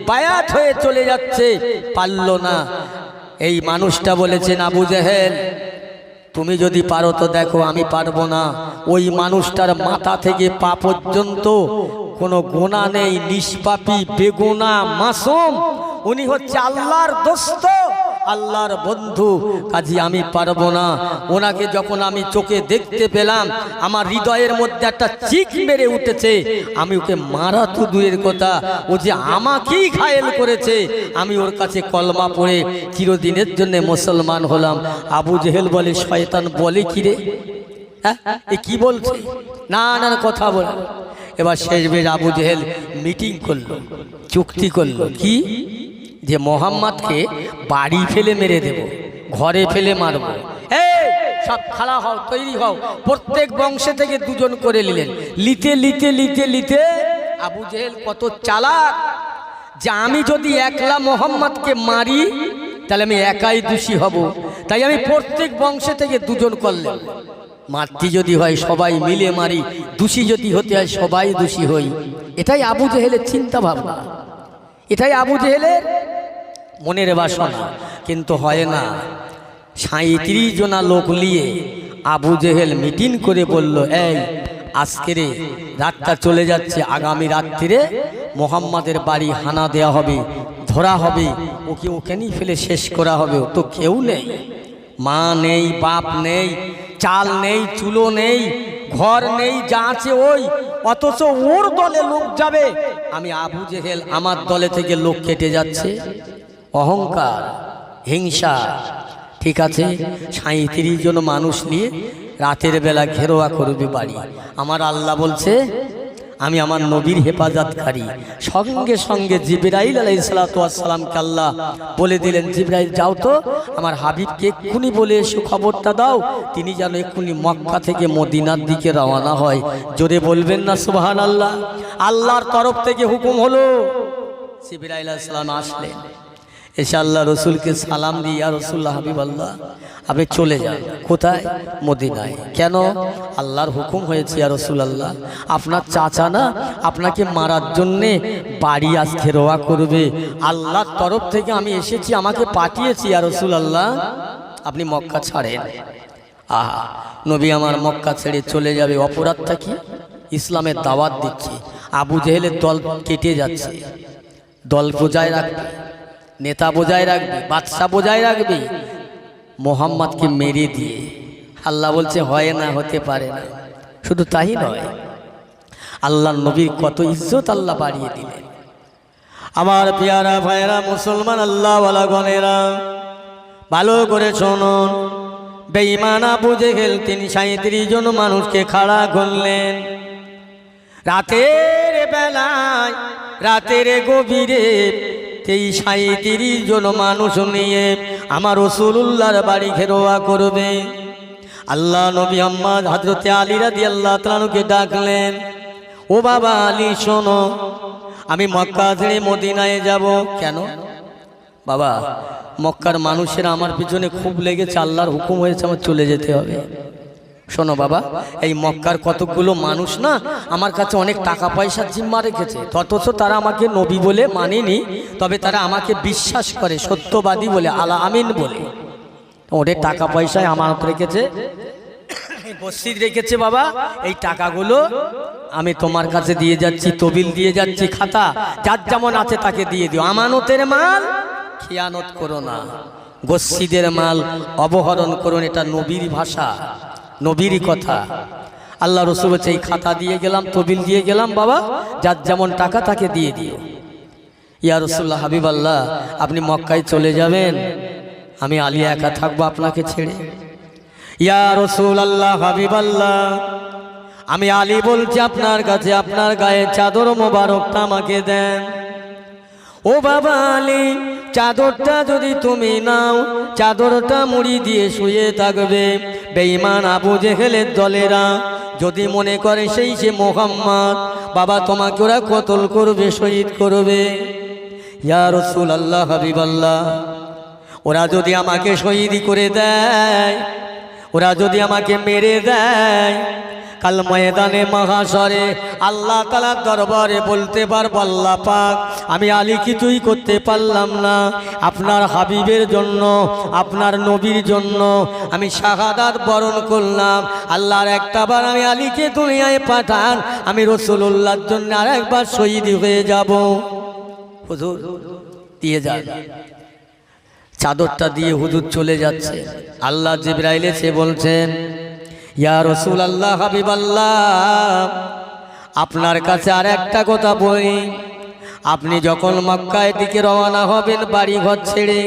বায়াত হয়ে চলে যাচ্ছে, পারল না। এই মানুষটা বলেছেন আবু জেহেল তুমি যদি পারো তো দেখো, আমি পারবো না। ওই মানুষটার মাথা থেকে পা পর্যন্ত কোনো গোনা নেই, নিষ্পাপী, বেগুনা, মাসুম। উনি হচ্ছে আল্লাহর দোস্ত, আল্লাহর বন্ধু, কাজী আমি পারবো না। ওনাকে যখন আমি চোখে দেখতে পেলাম, আমার হৃদয়ের মধ্যে একটা চিক মেরে উঠেছে। আমি ওকে মারা তো দূরের কথা, ও যে আমাকেই ঘায়েল করেছে। আমি ওর কাছে কলমা পড়ে চিরদিনের জন্য মুসলমান হলাম। আবু জেহেল বলে শয়তান বলে কি রে, হ্যাঁ এ কি বলছে? না না কথা বলে। এবার শেষমেশ আবু জেহেল মিটিং করলো, চুক্তি করলো, কি যে মোহাম্মদকে বাড়ি ফেলে মেরে দেব, ঘরে ফেলে মারব। সব খাড়া হও, তৈরি হও। প্রত্যেক বংশে থেকে দুজন করে নিলেন। লিতে লিতে লিতে লিতে আবু জেহেল কত চালাক, যে আমি যদি একলা মোহাম্মদকে মারি তাহলে আমি একাই দোষী হব, তাই আমি প্রত্যেক বংশে থেকে দুজন করলেন। মারতি যদি হয় সবাই মিলে মারি, দোষী যদি হতে হয় সবাই দোষী হই। এটাই আবু জেহেলের চিন্তা ভাবনা, এটাই আবু জেহেলের মনের বাসনা। কিন্তু হয় না। 37 জনা লোক নিয়ে আবু জেহেল মিটিং করে বলল, এই আজকের রাতটা চলে যাচ্ছে, আগামী রাত্রিরে মোহাম্মদের বাড়ি হানা দেওয়া হবে, ধরা হবে, ওকে ওখানেই ফেলে শেষ করা হবে। ও তো কেউ নেই, মা নেই, বাপ নেই, চাল নেই, চুলো নেই, ঘর নেই, যা আছে ওই, অথচ ওর দলে লোক যাবে। আমি আবু জেহেল, আমার দলে থেকে লোক কেটে যাচ্ছে। অহংকার, হিংসা। ঠিক আছে, 37 জন মানুষ নিয়ে রাতের বেলা ঘেরোয়া করবে বাড়ি। আমার আল্লাহ বলছে আমি আমার নবীর হেফাজতকারী। সঙ্গে সঙ্গে জিবরাইল আলাইহিস সালাতু ওয়াস সালামকে আল্লাহ বলে দিলেন, জিবরাইল যাও তো আমার হাবিবকে এক্ষুনি বলে এসো, খবরটা দাও তিনি যেন এক্ষুনি মক্কা থেকে মদিনার দিকে রওনা হয়। জোরে বলবেন না সুবহানাল্লাহ। আল্লাহর তরফ থেকে হুকুম হলো। জিবরাইল আলাইহিস সালাম আসলেন, এসে আল্লাহ রসুলকে সালাম দিয়ে, ইয়া রাসূলুল্লাহ, হাবিবাল্লাহ আপনি চলে যান। কোথায়? মদিনায়। কেন? আল্লাহর হুকুম হয়েছে ইয়া রাসূলুল্লাহ, আপনার চাচা না আপনাকে মারার জন্যে বাড়ি আজ ঘেরোয়া করবে, আল্লাহর তরফ থেকে আমি এসেছি, আমাকে পাঠিয়েছি ইয়া রাসূলুল্লাহ, আপনি মক্কা ছাড়েন। আহা, নবী আমার মক্কা ছেড়ে চলে যাবে, অপরাধটা কি? ইসলামের দাওয়াত দিচ্ছে। আবু জেহেলের দল কেটে যাচ্ছে। দল বজায় রাখবে, নেতা বজায় রাখবে, বাদশা বজায় রাখবে, মোহাম্মদকে মেরে দিয়ে। আল্লাহ বলছে হয় না, হতে পারে না। শুধু তাই নয়, আল্লাহ নবীর কত ইজ্জত আল্লাহ বাড়িয়ে দিলেন। আমার পেয়ারা ভাইরা মুসলমান আল্লাহ ওয়ালা গনেরা, ভালো করে শুনুন। বেঈমান আবু জেহেল 37 জন মানুষকে খাড়া করলেন রাতের বেলায়, রাতের গভীরে। 37 জন মানুষ নিয়ে আমার রাসূলুল্লাহর বাড়ি ঘেরোয়া করবে। আল্লাহ নবী মুহাম্মদ হযরতে আলী রাদিয়াল্লাহু তাআলাকে ডাকলেন, ও বাবা আলী শোনো, আমি মক্কা ছেড়ে মদিনায় যাব। কেন বাবা? মক্কার মানুষেরা আমার পিছনে খুব লেগেছে, আল্লাহর হুকুম হয়েছে আমার চলে যেতে হবে। শোনো বাবা, এই মক্কার কতগুলো মানুষ না আমার কাছে অনেক টাকা পয়সার জিম্মা রেখেছে, অথচ তারা আমাকে নবী বলে মানেনি, তবে তারা আমাকে বিশ্বাস করে, সত্যবাদী বলে, আলা আমিন বলে। ওদের টাকা পয়সায় আমানত রেখেছে, মসজিদ রেখেছে। বাবা এই টাকাগুলো আমি তোমার কাছে দিয়ে যাচ্ছি, তবিল দিয়ে যাচ্ছি, খাতা যার যেমন আছে তাকে দিয়ে দিও। আমানতের মাল খিয়ানত করো না, মসজিদের মাল অবহরণ করো। এটা নবীর ভাষা, নবীর কথা। আল্লাহ রাসূল বলছে এই খাতা দিয়ে গেলাম, তবিল দিয়ে গেলাম, বাবা যার যেমন টাকা তাকে দিয়ে দিও। ইয়া রাসূলুল্লাহ, হাবিবাল্লাহ আপনি মক্কায় চলে যাবেন, আমি আলী একা থাকবো আপনাকে ছেড়ে। ইয়া রাসূলুল্লাহ, হাবিবাল্লাহ আমি আলী বলছি আপনার কাছে, আপনার গায়ে চাদর মোবারকটা আমাকে দেন। ও বাবা আলী, চাদরটা যদি তুমি নাও, চাদরটা মুড়ি দিয়ে শুয়ে থাকবে। বেঈমান আবু জেহেলের দলেরা যদি মনে করে সেই সে মোহাম্মদ, বাবা তোমাকে ওরা কতল করবে, শহীদ করবে। ইয়া রাসূলুল্লাহ, হাবিবাল্লাহ ওরা যদি আমাকে শহীদ করে দেয়, ওরা যদি আমাকে মেরে দেয়, কাল ময়দানে মাহশরে আল্লাহ তাআলার দরবারে বলতে পারবো, আল্লাহ পাক আমি আলী কিছুই করতে পারলাম না, আপনার হাবিবের জন্য, আপনার নবীর জন্য আমি শাহাদাত বরণ করলাম। আল্লাহর একটাবার আমি আলীকে দুনিয়ায় পাঠান, আমি রাসূলুল্লাহর জন্য আরেকবার শহীদ হয়ে যাব। হুজুর দিয়ে যান। চাদরটা দিয়ে হুজুর চলে যাচ্ছে। আল্লাহ জিবরাইল এসে বলছেন, ইয়া রাসূলুল্লাহ, হাবিবাল্লাহ আপনার কাছে আর একটা কথা বলি, আপনি যখন মক্কার দিকে রওনা হবেন বাড়ি ঘর ছেড়ে,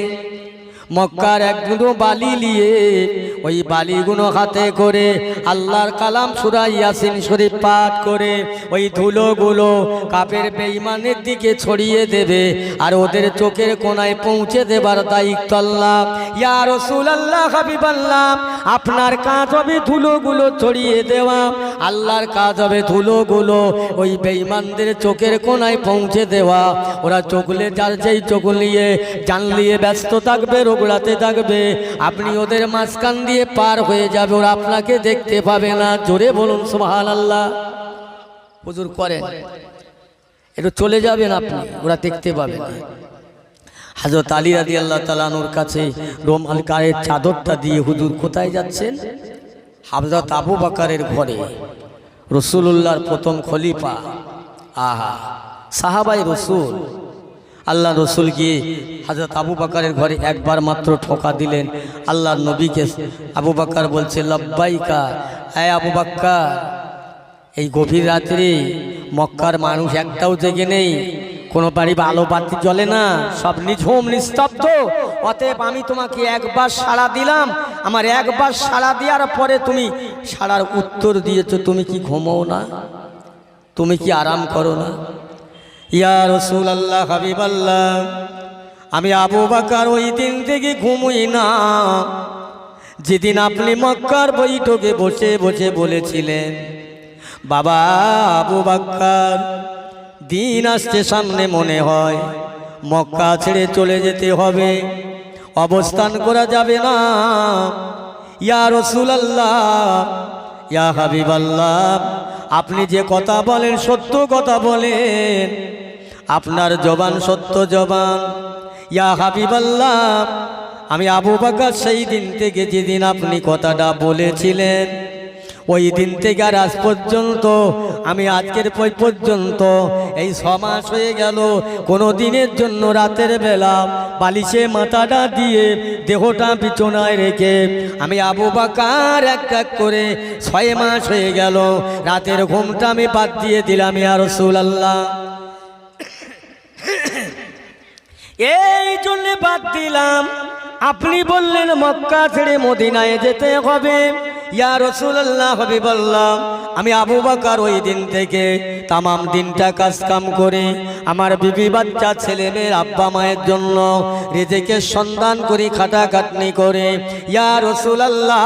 মক্কার একগুলো বালি নিয়ে ওই বালিগুলো হাতে করে আল্লাহর কালাম সূরা ইয়াসিন শরীফ পাঠ করে ওই ধুলোগুলো কাফের বেঈমানের দিকে ছড়িয়ে দেবে, আর ওদের চোখের কোণায় পৌঁছে দেবার দায়িত্ব আল্লাহ। ইয়া রাসূলুল্লাহ, হাবিবাল্লাহ আপনার কাজ হবে ধুলোগুলো ছড়িয়ে দেওয়া, আল্লাহর কাজ হবে ধুলোগুলো ওই বেঈমানদের চোখের কোণায় পৌঁছে দেওয়া। ওরা চোখলে যার যেই চোখ নিয়ে জান নিয়ে ব্যস্ত থাকবে, দৌড়াতে থাকবে, আপনি ওদের মাঝখান দিয়ে পার হয়ে যাবে, ওরা আপনাকে দেখতে পাবে না। জোরে বলুন সুবহানাল্লাহ। হুজুর করেন, একটু চলে যাবেন আপনি, ওরা দেখতে পাবে না। হযরত আলী রাদিয়াল্লাহু তাআলা আনহুর কাছে রুমাল গায়ের চাদরটা দিয়ে হুজুর কোথায় যাচ্ছেন? হযরত আবু বকরের ঘরে, রাসূলুল্লাহর প্রথম খলিফা, আহা সাহাবায়ে রাসূল। আল্লাহ রসুল গিয়ে হযরত আবু বকরের ঘরে একবার মাত্র ঠোকা দিলেন। আল্লাহর নবীকে আবু বকর বলছে, লব্বাইকা, হে আবু বকর, এই গভীর রাত্রে মক্কার মানুষ একটাও জেগে নেই, কোনো বাড়ি আলো বাতি জ্বলে না, সব নিঝুম নিস্তব্ধ। অতএব আমি তোমাকে একবার সাড়া দিলাম, আমার একবার সাড়া দেওয়ার পরে তুমি সাড়ার উত্তর দিয়েছো, তুমি কি ঘুমো না? তুমি কি আরাম করো না? ইয়া রাসূলুল্লাহ, হাবিবাল্লাহ, আমি আবু বকর ওই দিন থেকে ঘুমোই না যেদিন আপনি মক্কার বৈঠকে বসে বসে বলেছিলেন, বাবা আবু বকর, দিন আসছে সামনে, মনে হয় মক্কা ছেড়ে চলে যেতে হবে, অবস্থান করা যাবে না। ইয়া রাসূলুল্লাহ, ইয়া হাবিবাল্লাহ, আপনি যে কথা বলেন সত্য কথা বলেন, আপনার জবান সত্য জবান। ইয়া হাবিবাল্লাহ, আমি আবু বকর সেই দিন থেকে যেদিন আপনি কথাটা বলেছিলেন, ওই দিন থেকে আর আজ পর্যন্ত, আমি আজকের পর্যন্ত এই 6 মাস হয়ে গেল, কোনো দিনের জন্য রাতের বেলা বালিশে মাথাটা দিয়ে দেহটা বিছানায় রেখে আমি আবু বকর এক এক করে 6 মাস হয়ে গেল রাতের ঘুমটা আমি বাদ দিয়ে দিলাম। ইয়া রাসূলুল্লাহ, এই জন্য বাদ দিলাম, আপনি বললেন মক্কা ছেড়ে মদিনায় যেতে হবে। ইয়া রাসূলুল্লাহ, হাবিবাল্লাহ, আমি আবু বকর ওই দিন থেকে তামাম দিনটা কাজ কাম করে আমার বিবি বাচ্চা ছেলে মেয়ের আব্বা মায়ের জন্য রিজিকের সন্ধান করি, খাটাখাটনি করে। ইয়া রাসূলুল্লাহ,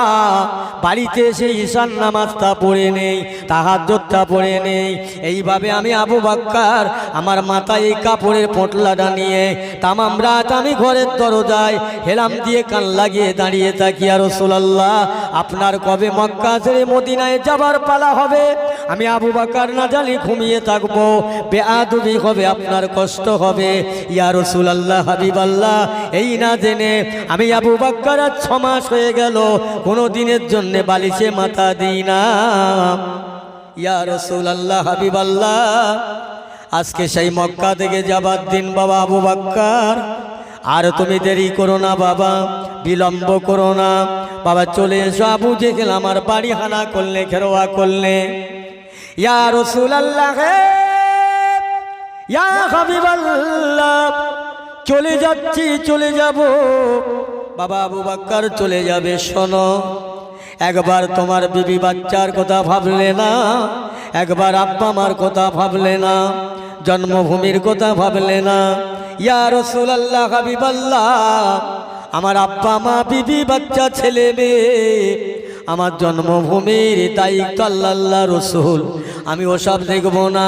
বাড়িতে এসে ঈশান নামাজটা পড়ে নেই, তাহাজ্জুদটা পড়ে নেই। এইভাবে আমি আবু বকর আমার মাথায় এই কাপড়ের পোটলাটা নিয়ে তামাম রাত আমি ঘরের দরজায় হেলাম দিয়ে কান লাগিয়ে দাঁড়িয়ে থাকি। ইয়া রাসূলুল্লাহ, আপনার কবে মক্কা ছেড়ে মদিনায় যাবার পালা হবে? আমি আবু বকর না জানি ঘুমিয়ে থাকবো, বেআদবি হবে, আপনার কষ্ট হবে। ইয়া রাসূলুল্লাহ, হাবিবাল্লাহ, এই না জেনে আমি আবু বকর 6 মাস হয়ে গেল কোনো দিনের জন্য বালিশে মাথা দিই না। ইয়া রাসূলুল্লাহ, হাবিবাল্লাহ, আজকে সেই মক্কা থেকে যাবার দিন বাবা আবু বকর, আর তুমি দেরি করো না বাবা, বিলম্ব করো না বাবা, চলে এসো। আবু জেহেল আমার বাড়ি হানা করলে, ঘেরোয়া করলে। ইয়া রাসূলুল্লাহ, ইয়া হাবিবাল্লাহ, চলে যাচ্ছি, চলে যাব বাবা। আবু বকর চলে যাবে, শোনো, একবার তোমার বিবি বাচ্চার কথা ভাবলে না, একবার আব্বা মার কথা ভাবলে না, জন্মভূমির কথা ভাবলে না। ইয়া রাসূলুল্লাহ, হাবিবাল্লাহ, আমার আব্বা মা বিবি বাচ্চা ছেলে মেয়ে আমার জন্মভূমির দায়িত্ব আল্লাহ রসুল, আমি ওসব দেখব না।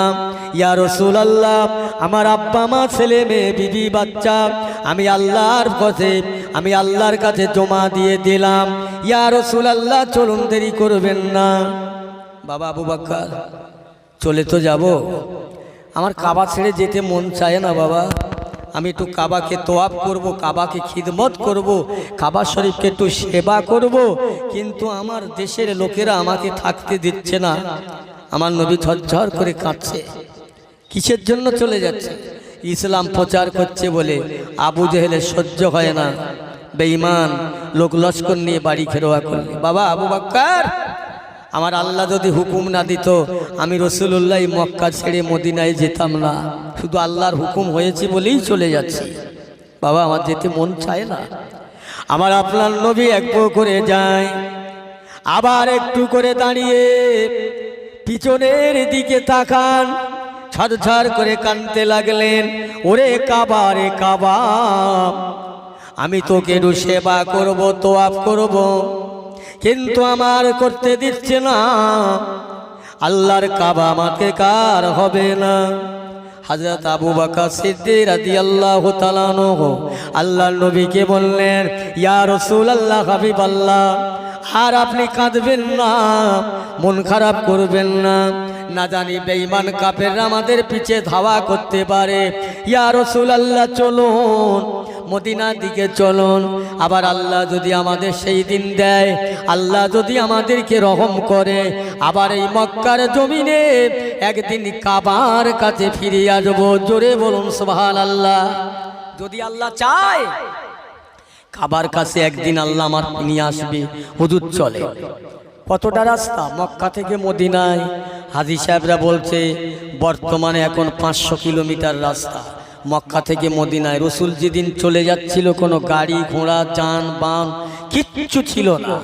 ইয়া রাসূলুল্লাহ, আমার আব্বা মা ছেলে মেয়ে বিবি বাচ্চা আমি আল্লাহর পথে, আমি আল্লাহর কাছে জমা দিয়ে দিলাম। ইয়া রাসূলুল্লাহ, চলুন, দেরি করবেন না। বাবা আবু বকর, চলে তো যাব, আমার কাবা ছেড়ে যেতে মন চায় না বাবা। আমি একটু কাবাকে তোয়াব করব, কাবাকে খিদমত করব, কাবা শরীফকে একটু সেবা করব, কিন্তু আমার দেশের লোকেরা আমাকে থাকতে দিচ্ছে না। আমার নবী ঝরঝর করে কাঁদছে। কিসের জন্য চলে যাচ্ছে? ইসলাম প্রচার করছে বলে। আবু জেহেলের সহ্য হয় না, বেঈমান লোক লস্কর নিয়ে বাড়ি ঘেরোয়া করলে। বাবা আবু বকর, আমার আল্লাহ যদি হুকুম না দিত আমি রাসূলুল্লাহ মক্কা ছেড়ে মদিনায় যেতাম না, শুধু আল্লাহর হুকুম হয়েছে বলেই চলে যাচ্ছি। বাবা আমার যেতে মন চায় না। আমার আপনার নবী এক পা করে যায়, আবার একটু করে দাঁড়িয়ে পিছনের দিকে তাকান, ঝরঝর করে কাঁদতে লাগলেন, ওরে কাবা, রে কাবা, আমি তোকে একটু সেবা করব, তোয়াফ করব, কিন্তু আমার করতে দিচ্ছে না। আল্লাহর কাবা আমাকে কার হবে না। হযরত আবু বকর সিদ্দিক রাদিয়াল্লাহু তাআলা আনহু আল্লাহর নবীকে বললেন, ইয়া রাসূলুল্লাহ, হাবিবাল্লাহ, আর আপনি কাঁদবেন না, মন খারাপ করবেন না, না জানি বেঈমান কাফেররা আমাদের পিছে ধাওয়া করতে পারে। ইয়া রাসূলুল্লাহ, চলুন, মদিনার দিকে চলুন। আবার আল্লাহ যদি আমাদের সেই দিন দেয়, আল্লাহ যদি আমাদেরকে রহম করে, আবার এই মক্কার জমিনে একদিন কাবার কাছে ফিরে আসবো। জোরে বলুন সুবহানাল্লাহ। যদি আল্লাহ চায়, কাবার কাছে একদিন আল্লাহ আমার নিয়ে আসবে। হুজুর চলে কতটা রাস্তা মক্কা থেকে মদিনায়? হাজী সাহেবরা বলছে বর্তমানে এখন 500 কিলোমিটার রাস্তা মক্কা থেকে মদিনায়। রসুল যেদিন চলে যাচ্ছিল কোনো গাড়ি ঘোড়া যানবাহন কিচ্ছু ছিল না।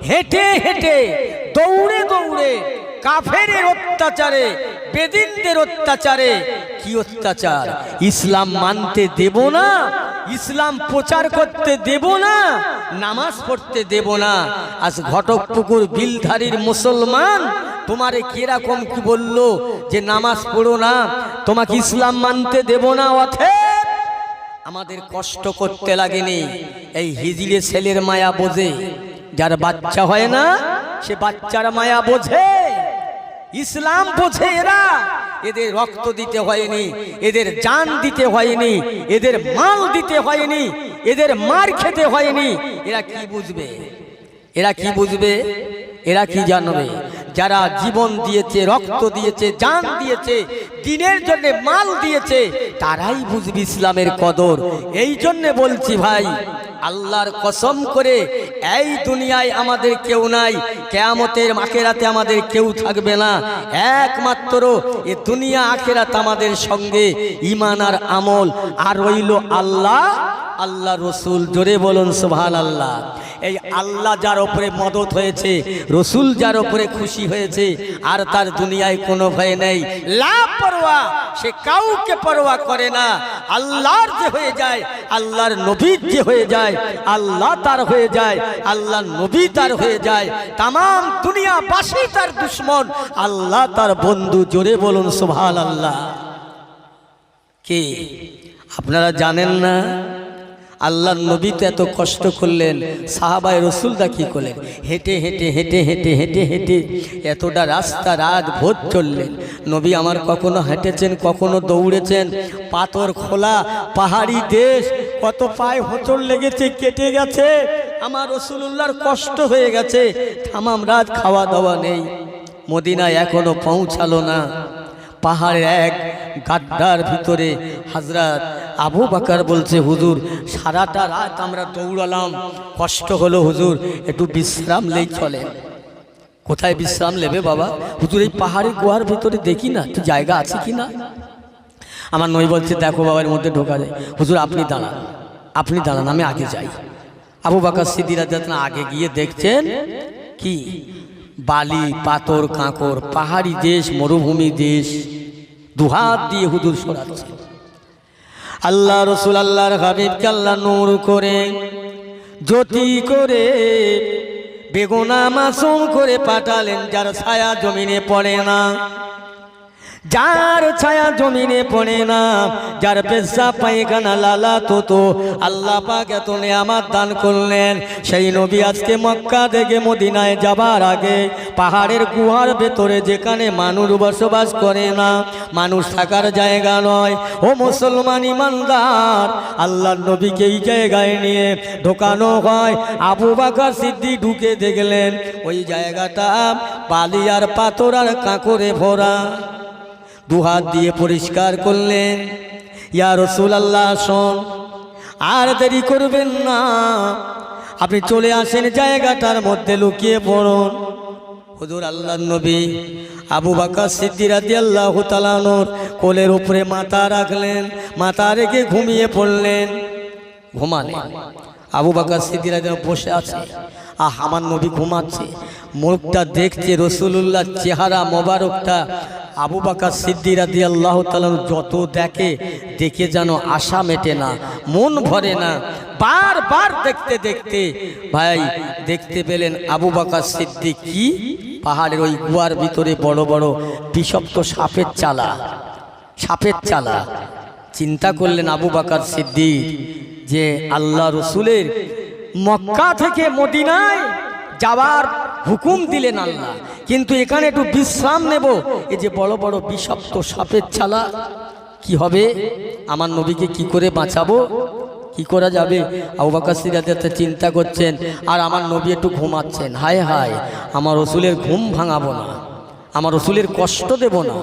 হেঁটে হেঁটে দৌড়ে দৌড়ে কাফেরের অত্যাচারে, বেদিনদের অত্যাচারে, কি অত্যাচার! ইসলাম মানতে দেব না, ইসলাম প্রচার করতে দেব না, নামাজ পড়তে দেব না। আজ ঘটকপুকুর বিলধারীর মুসলমান তোমারে কিরকম কি বললো যে নামাজ পড়ো না, তোমাকে ইসলাম মানতে দেব না। অতএব আমাদের কষ্ট করতে লাগেনি। এই হিজড়ে ছেলের মায়া বোঝে, যার বাচ্চা হয় না সে বাচ্চার মায়া বোঝে, ইসলাম বোঝে। এরা, এদের রক্ত দিতে হয়নি, এদের জান দিতে হয়নি, এদের মাল দিতে হয়নি, এদের মার খেতে হয়নি। এরা কি বুঝবে? এরা কি বুঝবে? এরা কি জানবে? যারা জীবন দিয়েছে, রক্ত দিয়েছে, জান দিয়েছে, দিনের জন্য মাল দিয়েছে, তারাই বুঝবে ইসলামের কদর। এই জন্য বলছি ভাই, আল্লাহর কসম করে, এই দুনিয়ায় আমাদের কেউ নাই, কিয়ামতের আখিরাতে আমাদের কেউ থাকবে না। একমাত্র এই দুনিয়া আখিরাত আমাদের সঙ্গে ঈমান আর আমল, আর রইল আল্লাহ, আল্লাহ রসুল। জোরে বলুন সুবহানাল্লাহ। এই আল্লাহ যার উপরে মদত হয়েছে, রসুল যার উপরে খুশি হয়েছে, আর তার দুনিয়ায় কোনো ভয় নেই। লাপরোয়া, সে কাউকে পরোয়া করে না। আল্লাহর যে হয়ে যায়, আল্লাহর নবীর যে হয়ে যায়, আল্লাহ তার হয়ে যায়, আল্লাহর নবী তার হয়ে যায়, তাম দুনিয়াবাসী তার দুশ্মন, আল্লাহ তার বন্ধু। জোরে বলুন সুবহানাল্লাহ। কে আপনারা জানেন না? আল্লাহর নবী তো এত কষ্ট করলেন, সাহাবায়ে রাসূলরা কি করলেন? হেঁটে হেঁটে হেঁটে হেঁটে হেঁটে হেঁটে এতটা রাস্তা রাত ভোর চললেন। নবী আমার কখনো হেঁটেছেন, কখনো দৌড়েছেন। পাথর খোলা পাহাড়ি দেশ, কত পায়ে হোঁচট লেগেছে, কেটে গেছে। আমার রাসূলুল্লাহর কষ্ট হয়ে গেছে, তামাম রাত খাওয়া দাওয়া নেই। মদিনায় এখনো পৌঁছালো না। পাহাড়ের এক গাড্ডার ভিতরে হযরত আবু বকর বলছে, হুজুর সারাটা রাত আমরা দৌড়ালাম, কষ্ট হলো হুজুর, একটু বিশ্রাম নেই চলে। কোথায় বিশ্রাম নেবে বাবা? হুজুর এই পাহাড়ি গুহার ভিতরে দেখি না একটু জায়গা আছে কি না। আমার নই বলছে, দেখো বাবার মধ্যে ঢোকা যায়। হুজুর আপনি দাঁড়ান, আপনি দাঁড়ান, আমি আগে যাই। আবু বকর সিদ্দিক রাদিয়াল্লাহু আনহু আগে গিয়ে দেখছেন কি বালি, পাথর, কাঁকড়, পাহাড়ি দেশ, মরুভূমি দেশ, দুহাত দিয়ে হুজুর সরাচ্ছে। আল্লাহ রসুল আল্লাহর হাবিবকে আল্লাহ নূর করে, জ্যোতি করে, বেগুনা মাসুম করে পাঠালেন, যার ছায়া জমিনে পড়ে না, যার ছায়া জমিনে পড়ে না, যার পেশাব পায়খানা লালা তো আল্লাহ পাক এত নেয়ামত দান করলেন। সেই নবী আজকে মক্কা থেকে মদিনায় যাবার আগে পাহাড়ের গুহার ভেতরে, যেখানে মানুষ বসবাস করে না, মানুষ থাকার জায়গা নয়, ও মুসলমান ইমানদার, আল্লাহর নবীকে এই জায়গায় নিয়ে ঢোকানো হয়। আবু বকর সিদ্দিক ঢুকে দেখলেন ওই জায়গাটা বালি আর পাথর আর কাঁকড়ে ভরা। দুহাত দিয়ে পরিষ্কার করলেন, ইয়া রাসূলুল্লাহ শোন, আর দেরি করবেন না, আপনি চলে আসেন জায়গাটার মধ্যে লুকিয়ে পড়ুন। হুজুর আল্লাহর নবী আবু বকর সিদ্দিক রাদিয়াল্লাহু তাআলা আনহুর কোলের উপরে মাথা রাখলেন, মাথা রেখে ঘুমিয়ে পড়লেন। ঘুমালেন। আবু বকর সিদ্দিক রাদিয়াল্লাহু বসে আছে, আমার নবী ঘুমাচ্ছে, মুখটা দেখছে, রাসূলুল্লাহর চেহারা মোবারকটা আবু বকর সিদ্দিক রাদিয়াল্লাহু তাআলা যত দেখে দেখে যেন আশা মেটে না, মন ভরে না। বারবার দেখতে দেখতে ভাই দেখতে পেলেন আবু বকর সিদ্দিক কি পাহাড়ের ওই গুহার ভিতরে বড় বড় বিষাক্ত সাপের চালা, সাপের চালা। চিন্তা করলেন আবু বকর সিদ্দিক যে আল্লাহ রসুলের মক্কা থেকে মদিনায় যাওয়ার হুকুম দিলেন আল্লাহ, কিন্তু এখানে একটু বিশ্রাম নেব, এই যে বড় বড় বিষাক্ত সাপের চালা, কি হবে? আমার নবীকে কি করে বাঁচাবো, কি করা যাবে? আবু বকর সিদ্দিক চিন্তা করছেন, আর আমার নবী একটু ঘুমাচ্ছেন। হায় হায়, আমার রসুলের ঘুম ভাঙাবো না, আমার রসুলের কষ্ট দেব না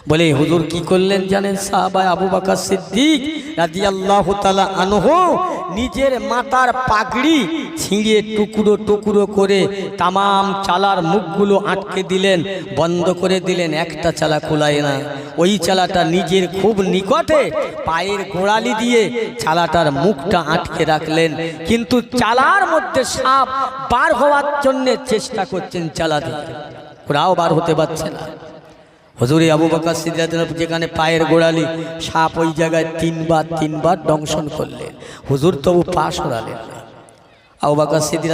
বলে হুজুর কি করলেন জানেন? সাহাবা আবু বকর সিদ্দিক রাদিয়াল্লাহু তাআলা আনহু নিজের মাথার পাগড়ি ছিঁড়ে টুকরো টুকরো করে তামাম চালার মুখগুলো আটকে দিলেন, বন্ধ করে দিলেন, একটা চালা খোলায় না। ওই চালাটা নিজের খুব নিকটে পায়ের গোড়ালি দিয়ে চালাটার মুখটা আটকে রাখলেন, কিন্তু চালার মধ্যে সাপ বার হওয়ার জন্য চেষ্টা করছেন চালা দিয়ে, ওরাও বার হতে পারছে না। হুজুর আবু বকর সিদ্দিক যেখানে পায়ের গোড়ালি, সাপ ওই জায়গায় তিনবার দংশন করলেন। হুজুর তবু পা সরালেন না, আবু বকর সিদ্দিক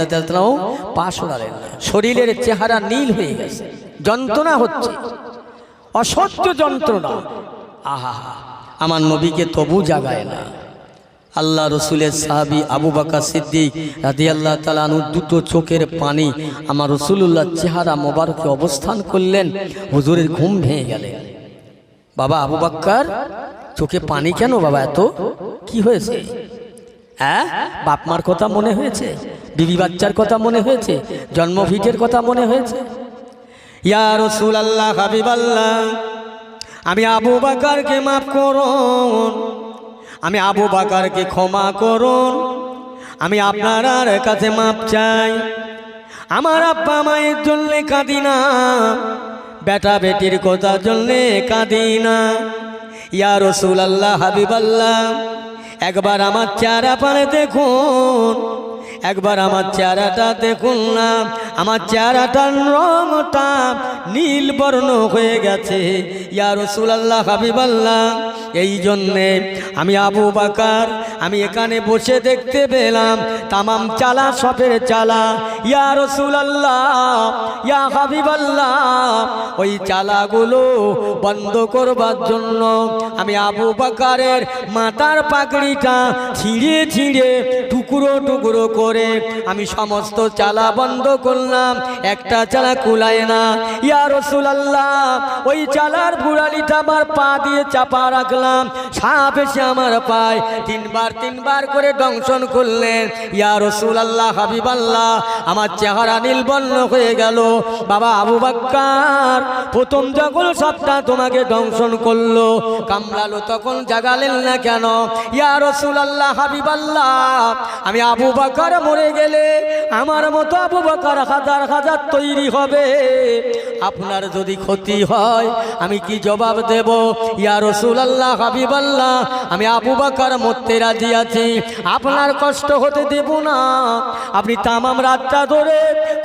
পা সরালেন না। শরীরের চেহারা নীল হয়ে গেছে, যন্ত্রণা হচ্ছে, অসহ্য যন্ত্রণা। আহা, আমার নবীকে তবু জাগায় না। আল্লাহ রসুলের সাহাবী আবু বকর সিদ্দিক রাদিয়াল্লাহু তাআলা আনহু দুটো চোখের পানি আমার রসুলুল্লাহ চেহারা মোবারকে অবস্থান করলেন। হুজুরের ঘুম ভেঙে গেলেন। বাবা আবু বকর, চোখে পানি কেন বাবা? এত কি হয়েছে? হ্যাঁ, বাপ মার কথা মনে হয়েছে, বিবি বাচ্চার কথা মনে হয়েছে, জন্মভিটের কথা মনে হয়েছে? ইয়া রাসূলুল্লাহ, হাবিবাল্লাহ, আমি আবু বকরকে মাফ করুন, আমি আবু বকরকে ক্ষমা করুন, আমি আপনার কাছে মাপ চাই। আমার আব্বা মায়ের জন্য কাঁদি না, বেটা বেটির কথার জন্য কাঁদি না। ইয়া রাসূলুল্লাহ, হাবিবাল্লাহ, একবার আমার চেহারা পানে দেখুন, একবার আমার চেহারাটা দেখুন না, আমার চেহারাটার রংটা নীল বর্ণ হয়ে গেছে। ইয়া রাসূলুল্লাহ, হাবিবাল্লাহ, এই জন্যে আমি আবু বকর আমি এখানে বসে দেখতে পেলাম তামাম চালা সফের চালা। ইয়া রাসূলুল্লাহ, ইয়া হাবিবাল্লাহ, ওই চালাগুলো বন্ধ করবার জন্য আমি আবু বকরের মাথার পাগড়িটা ছিঁড়ে ছিঁড়ে টুকরো টুকরো করে আমি সমস্ত চালা বন্ধ করলাম, একটা চালা কুলায় না। ইয়া রাসূলুল্লাহ, ওই চালার বুড়ালিটা আমার পা দিয়ে চাপা রাখলাম, সাপ এসে আমার পায় তিনবার করে দংশন করলেন। ইয়া রাসূলুল্লাহ, হাবিবাল্লাহ, আমার চেহারা নীলবর্ণ হয়ে গেল। বাবা আবু বকর, প্রথম যখন সাপটা তোমাকে দংশন করলো, কামড়ালো, তখন জাগালেন না কেন? ইয়া রাসূলুল্লাহ, হাবিবাল্লাহ, আমি আবু বকর মরে গেলে আমার মতো আবু বকর হাজার হাজার তৈরি হবে, আপনার যদি ক্ষতি হয় আমি কি জবাব দেব? ইয়া রাসূলুল্লাহ, হাবিবাল্লাহ, আমি আবু বকর মরতে রাজি আছি, আপনার কষ্ট হতে দেব না। আপনি তামাম রাতটা ধরে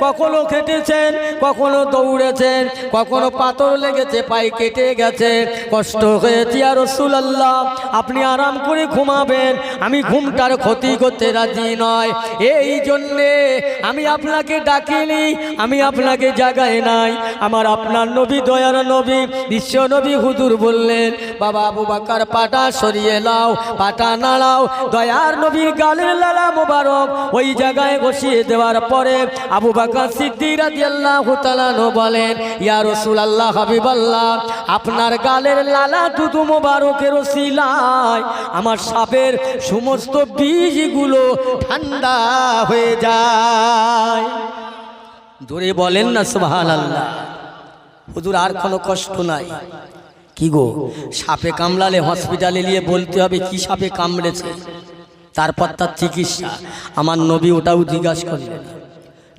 কখনো খেটেছেন, কখনো দৌড়েছেন, কখনো পাথর লেগেছে, পায়ে কেটে গেছে, কষ্ট হয়েছে। ইয়া রাসূলুল্লাহ, আপনি আরাম করে ঘুমাবেন, আমি ঘুমটার ক্ষতি করতে রাজি নয়, এই জন্যে আমি আপনাকে ডাকিনি, আমি আপনাকে জাগাই নাই। আমার আপনার নবী, দয়ার নবী, বিশ্ব নবী হুজুর বললেন, বাবা আবু বকর পাটা সরিয়ে লাও, পাটা নাড়াও। দয়ার নবীর গালের লালা মোবারক ওই জায়গায় বসিয়ে দেওয়ার পরে আবু বকর সিদ্দিক রাদিয়াল্লাহু তাআলা বলেন, ইয়া রাসূলুল্লাহ, হাবিবাল্লাহ, আপনার গালের লালা দুধ মোবারকের ওসিলায় আমার সাপের সমস্ত বীজগুলো ঠান্ডা হয়ে যায়। জোরে বলেন না সুবহানাল্লাহ। হুজুর আর কোনো কষ্ট নাই? কি গো, সাপে কামড়ালে হসপিটালে নিয়ে বলতে হবে কি সাপে কামড়েছে, তারপর তার চিকিৎসা। আমার নবী ওটাও জিজ্ঞাসা করলেন।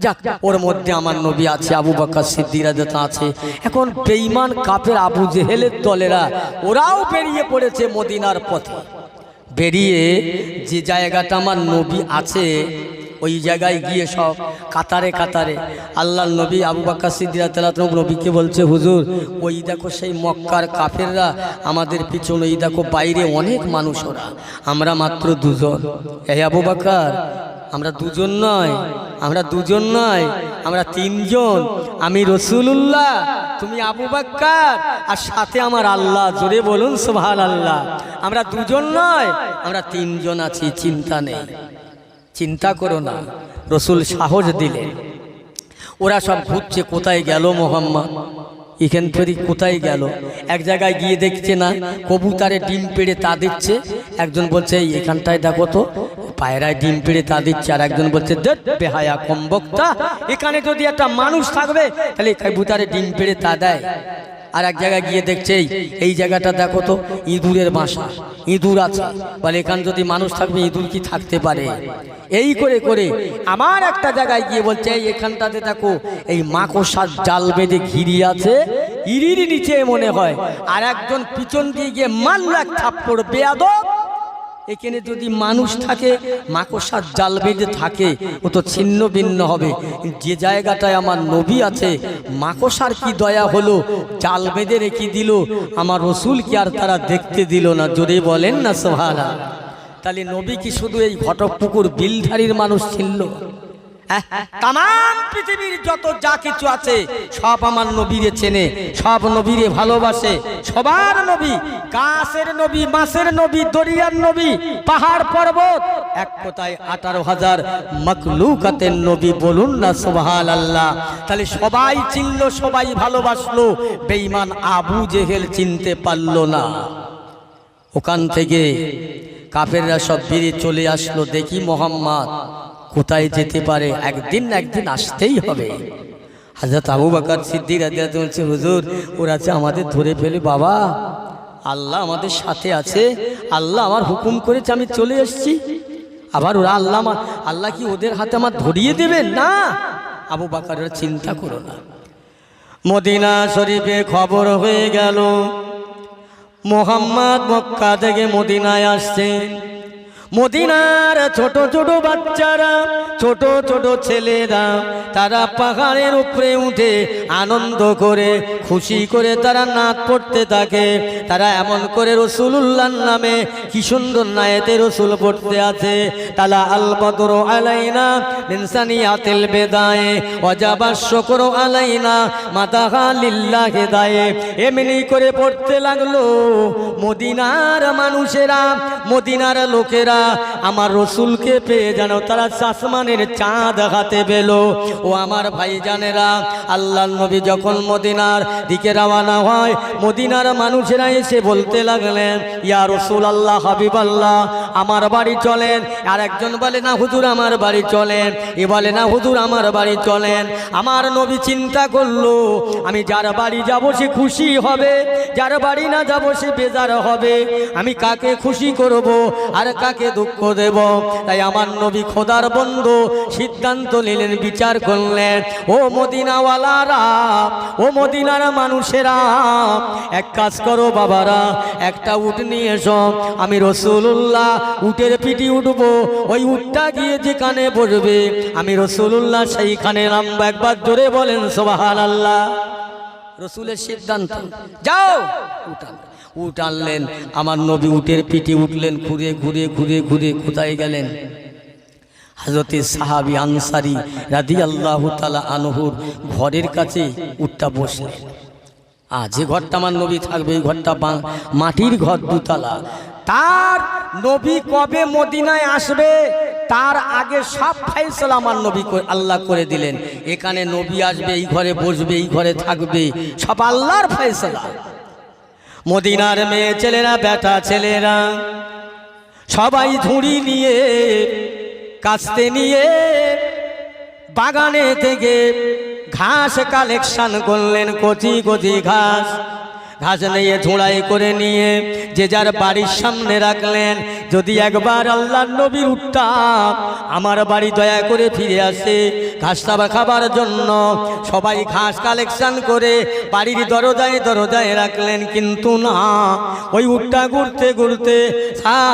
যাক, ওর মধ্যে আমার নবী আছে, আবু বকর সিদ্দিক রাদিয়াল্লাহু আছে। এখন বেঈমান কাফের আবু জেহেলের দলেরা ওরাও বেরিয়ে পড়েছে মদিনার পথে। বেরিয়ে যে জায়গাটা আমার নবী আছে ওই জায়গায় গিয়ে সব কাতারে কাতারে আল্লাহর নবী আবু বকর সিদ্দিক রাদিয়াল্লাহু আনহু নবীকে বলছে, হুজুর ওই দেখো সেই মক্কার কাফেররা আমাদের পিছনে, এই দেখো বাইরে অনেক মানুষ, ওরা আমরা মাত্র দুজন। এই আবু বকর, আমরা দুজন নয়, আমরা দুজন নয়, আমরা তিনজন, আমি রসুলুল্লাহ, তুমি আবু বকর, আর সাথে আমার আল্লাহ। জোরে বলুন সুবহানাল্লাহ। আমরা দুজন নয়, আমরা তিনজন আছি, চিন্তা নেই, চিন্তা করো না। রসুল সাহস দিলেন। ওরা সব ঘুরছে, কোথায় গেল মোহাম্মদ, এখান থেকে কোথায় গেল। এক জায়গায় গিয়ে দেখছে না কবুতরে ডিম পেড়ে তা দিচ্ছে। একজন বলছে এখানটায় দেখো তো পায়রায় ডিম পেড়ে তা দিচ্ছে, আর একজন বলছে দেখ বেহায়া কমবক্তা, এখানে যদি একটা মানুষ থাকবে তাহলে কবুতরে ডিম পেড়ে তা দেয়। আর এক জায়গায় গিয়ে দেখছে এই জায়গাটা দেখো তো ইঁদুরের বাসা, ইঁদুর আছে, বলে এখানে যদি মানুষ থাকবে ইঁদুর কি থাকতে পারে। এই করে করে আমার একটা জায়গায় গিয়ে বলছে এখানটাতে দেখো এই মাকড়সার জাল বেঁধে ঘিরি আছে, ইরির নিচে মনে হয়। আর একজন পিছন দিয়ে গিয়ে মারল এক থাপ্পড়, বেয়াদব, এখানে যদি মানুষ থাকে, মাকড়সার জাল বেঁধে থাকে, ও তো ছিন্ন ভিন্ন হবে। যে জায়গাটায় আমার নবী আছে, মাকড়সার কি দয়া হলো, জাল বেঁধে রেখে দিল, আমার রসুল কি আর তারা দেখতে দিল না। জোরে বলেন না সুবহানাল্লাহ। তাহলে নবী কি শুধু এই ঘটকপুকুর বিলধারীর মানুষ ছিল? তাম পৃথিবীর যত যা কিছু আছে সব আমার নবীরে চেনে, সব নবীরে ভালোবাসে। সবার নবী, গাছের নবী, মাছের নবী, দরিয়ার নবী, পাহাড় পর্বত, এক কথায় 18,000 মখলুকাতের নবী। বলুন না সুবহানাল্লাহ। তাহলে সবাই চিনল, সবাই ভালোবাসলো, বেঈমান আবু জেহেল চিনতে পারল না। ওখান থেকে কাফেররা সব বেরিয়ে চলে আসলো, দেখি মোহাম্মদ কোথায় যেতে পারে, একদিন না একদিন আসতেই হবে। হযরত আবু বকর সিদ্দিক রাদিয়াল্লাহু আনহু বলছে হুজুর ওরা যে আমাদের ধরে ফেলে, বাবা আল্লাহ আমাদের সাথে আছে, আল্লাহ আমার হুকুম করেছে, আমি চলে এসেছি। আবার ওরা আল্লাহ কি ওদের হাতে আমার ধরিয়ে দেবেন? না আবু বকর চিন্তা করো না। মদিনা শরীফে খবর হয়ে গেল মোহাম্মদ মক্কা থেকে মদিনায় আসছেন। মদিনার ছোট ছোট বাচ্চারা, ছোট ছোট ছেলেরা, তারা পাহাড়ের উপরে উঠে আনন্দ করে খুশি করে তারা নাচ পড়তে থাকে। তারা এমন করে রসুলুল্লাহর নামে কি সুন্দর নায়েতে রসুল পড়তে আছে, তালা আল বদরু আলাইনা মিন সানিয়াতিল বিদায়ে ওয়াজাবাশ শুকরু আলাইনা মাদাহা লিল্লাহি দায়ে। এমনি করে পড়তে লাগলো। মদিনার মানুষেরা, মদিনার লোকেরা আমার রসুলকে পেয়ে যেন তারা আসমানের চাঁদ হাতে পেল। ও আমার ভাইজানেরা, আল্লাহর নবী যখন মদিনার দিকে রওনা হয়, মদিনার মানুষেরা এসে বলতে লাগলেন ইয়া রাসূলুল্লাহ, হাবিবাল্লাহ, আমার বাড়ি চলেন। আর একজন বলে না হুজুর আমার বাড়ি চলেন, এ বলে না হুজুর আমার বাড়ি চলেন। আমার নবী চিন্তা করলো আমি যার বাড়ি যাব সে খুশি হবে, যার বাড়ি না যাব সে বেজার হবে। আমি কাকে খুশি করব আর কাকে দুঃখ দেব? তাই আমার নবী খোদার বন্ধু সিদ্ধান্ত নিলেন, বিচার করলেন, ও মদিনাওয়ালারা, ও মদিনার মানুষেরা, এক কাজ করো বাবারা, একটা উট নিয়ে এসো, আমি রসুলুল্লাহ উটের পিঠে উঠবো, ওই উটটা গিয়ে যেখানে বসবে আমি রসুলুল্লাহ সেইখানে নামবো। একবার জোরে বলেন সুবহানাল্লাহ। রসুলের সিদ্ধান্ত, যাও উট আনলেন। আমার নবী উটের পিঠে উঠলেন, ঘুরে ঘুরে ঘুরে ঘুরে কোথায় গেলেন? হযরতে সাহাবী আনসারী রাদিয়াল্লাহু তাআলা আনহুর ঘরের কাছে উটটা বসলেন। যে ঘরটা আমার নবী থাকবে, এই ঘরটা মাটির ঘর, দুতলা। তার নবী কবে মদিনায় আসবে তার আগে সব ফয়সালা আমার নবী আল্লাহ করে দিলেন। এখানে নবী আসবে, এই ঘরে বসবে, এই ঘরে থাকবে, সব আল্লাহর ফয়সালা। মদিনার মেয়ে ছেলেরা, বেটা ছেলেরা সবাই ঝুড়ি নিয়ে, কাস্তে নিয়ে বাগানে থেকে ঘাস কালেকশন করলেন, কচি কচি ঘাস। ঘাস নিয়ে ঝোড়াই করে নিয়ে যে যার বাড়ির সামনে রাখলেন। যদি একবার আল্লাহর নবীর উটটা আমার বাড়ি দয়া করে ফিরে আসে ঘাসটা খাবার জন্য, সবাই ঘাস কালেকশন করে বাড়ির দরজায় দরজায় রাখলেন। কিন্তু না, ওই উটটা ঘুরতে ঘুরতে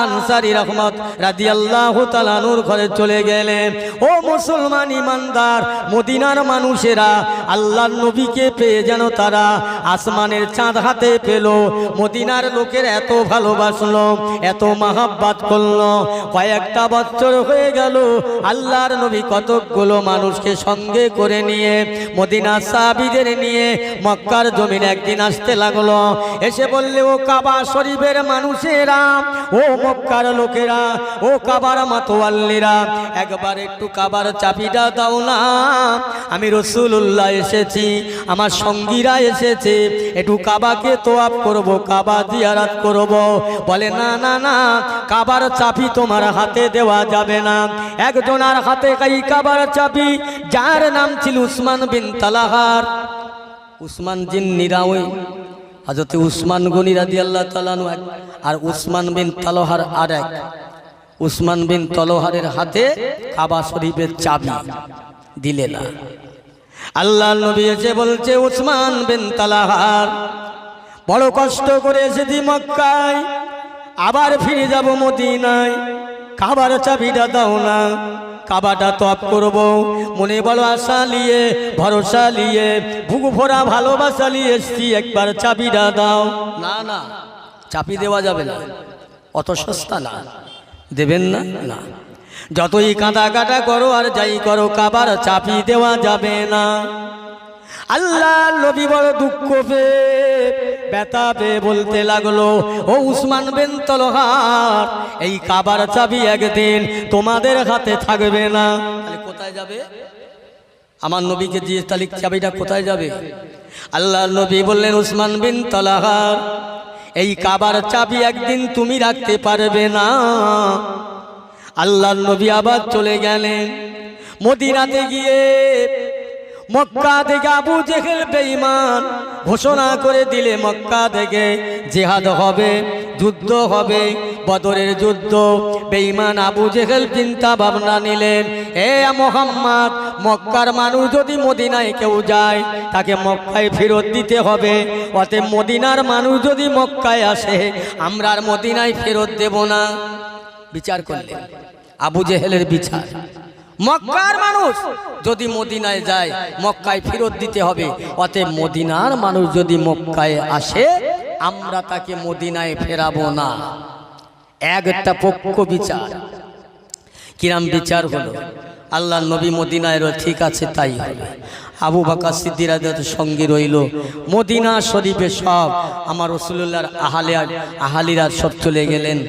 আনসারী রহমত রাদিয়াল্লাহু তাআলা আনহুর ঘরে চলে গেলেন। ও মুসলমান ইমানদার মদিনার মানুষেরা, আল্লাহর নবীকে পেয়ে যেন তারা আসমানের চাঁদ হাতে হাতে পেল, মদিনার লোকের এত ভালোবাসলো, এত মাহাব্বাত করলো। কয়েকটা বছর হয়ে গেল, আল্লাহর নবী কতকগুলো মানুষকে সঙ্গে করে নিয়ে, মদিনার সাহাবীদের নিয়ে মক্কার জমিনে একদিন আসতে লাগলো। এসে বললে, ও কাবা শরীফের মানুষেরা, ও মক্কার লোকেরা, ও কাবার মাতোয়াল্লিরা, একবার একটু কাবার চাবিটা দাও না। আমি রাসূলুল্লাহ এসেছি, আমার সঙ্গীরা এসেছে, একটু কাবাকে তোয়াফ করব, কাবা জিয়ারত করব। বলে, না না না, কাবার চাবি তোমার হাতে দেওয়া যাবে না। একজনের হাতে এই কাবার চাবি, যার নাম ছিল উসমান বিন তালহার। উসমান জিন নিরাওই, হযরত উসমান গনি রাদিয়াল্লাহু তাআলা আনহু, আর উসমান বিন তালহার আরেক। উসমান বিন তালহারের হাতে কাবা শরীফের চাবি দিলে না। আল্লাহর নবী এসে বলছে, উসমান বিন তালহার, বড় কষ্ট করে এসেছি মক্কায়, আবার ফিরে যাব মদিনায়, কাবার চাবিটা দাও না, কাবাটা তপ করব। মনে বড় আশা নিয়ে, ভরসা নিয়ে, বুক ভরা ভালোবাসা নিয়ে এসছি, একবার চাবিটা দাও। না না, চাবি দেওয়া যাবে না, অত সস্তা না, দেবেন না। না, যতই কাঁদা কাটা করো আর যাই করো, কাবার চাবি দেওয়া যাবে না। আল্লাহ নবী বড় দুঃখ পেয়ে, ব্যথা পেয়ে বলতে লাগলো, ও উসমান বিন তালহার, এই কাবার চাবি একদিন তোমাদের হাতে থাকবে না। তাহলে কোথায় যাবে? আমার নবীকে দিয়ে তাহলে চাবিটা কোথায় যাবে? আল্লাহ নবী বললেন, উসমান বিন তালহার, এই কাবার চাবি একদিন তুমি রাখতে পারবে না। আল্লাহ নবী আবার চলে গেলেন। মদিনাতে গিয়ে মক্কা থেকে আবু জেহেল বেঈমান ঘোষণা করে দিলে, মক্কা থেকে জিহাদ হবে, যুদ্ধ হবে, বদরের যুদ্ধ। বেঈমান আবু জেহেল চিন্তা ভাবনা নিলেন, এ মুহাম্মদ, মক্কার মানুষ যদি মদিনায় কেউ যায়, তাকে মক্কায় ফেরত দিতে হবে। অতএব মদিনার মানুষ যদি মক্কায় আসে, আমরা আর মদিনায় ফেরত দেব না। বিচার করলেন, আবু জেহেলের বিচার, মক্কার মানুষ যদি মদিনায় যায়, মক্কায় ফেরত দিতে হবে। অতএব মদিনার মানুষ যদি মক্কায় আসে, আমরা তাকে মদিনায় ফেরাবো না। একটা পক্ষ বিচার। কিরাম বিচার হলো? আল্লাহ নবী মদিনায় রইল, ঠিক আছে তাই হবে। আবু বকর সিদ্দিক রাদিয়াল্লাহু আনহু সঙ্গে রইল। মদিনা শরীফে সব আমার রাসূলুল্লাহর আহালিরা সব চলে গেলেন।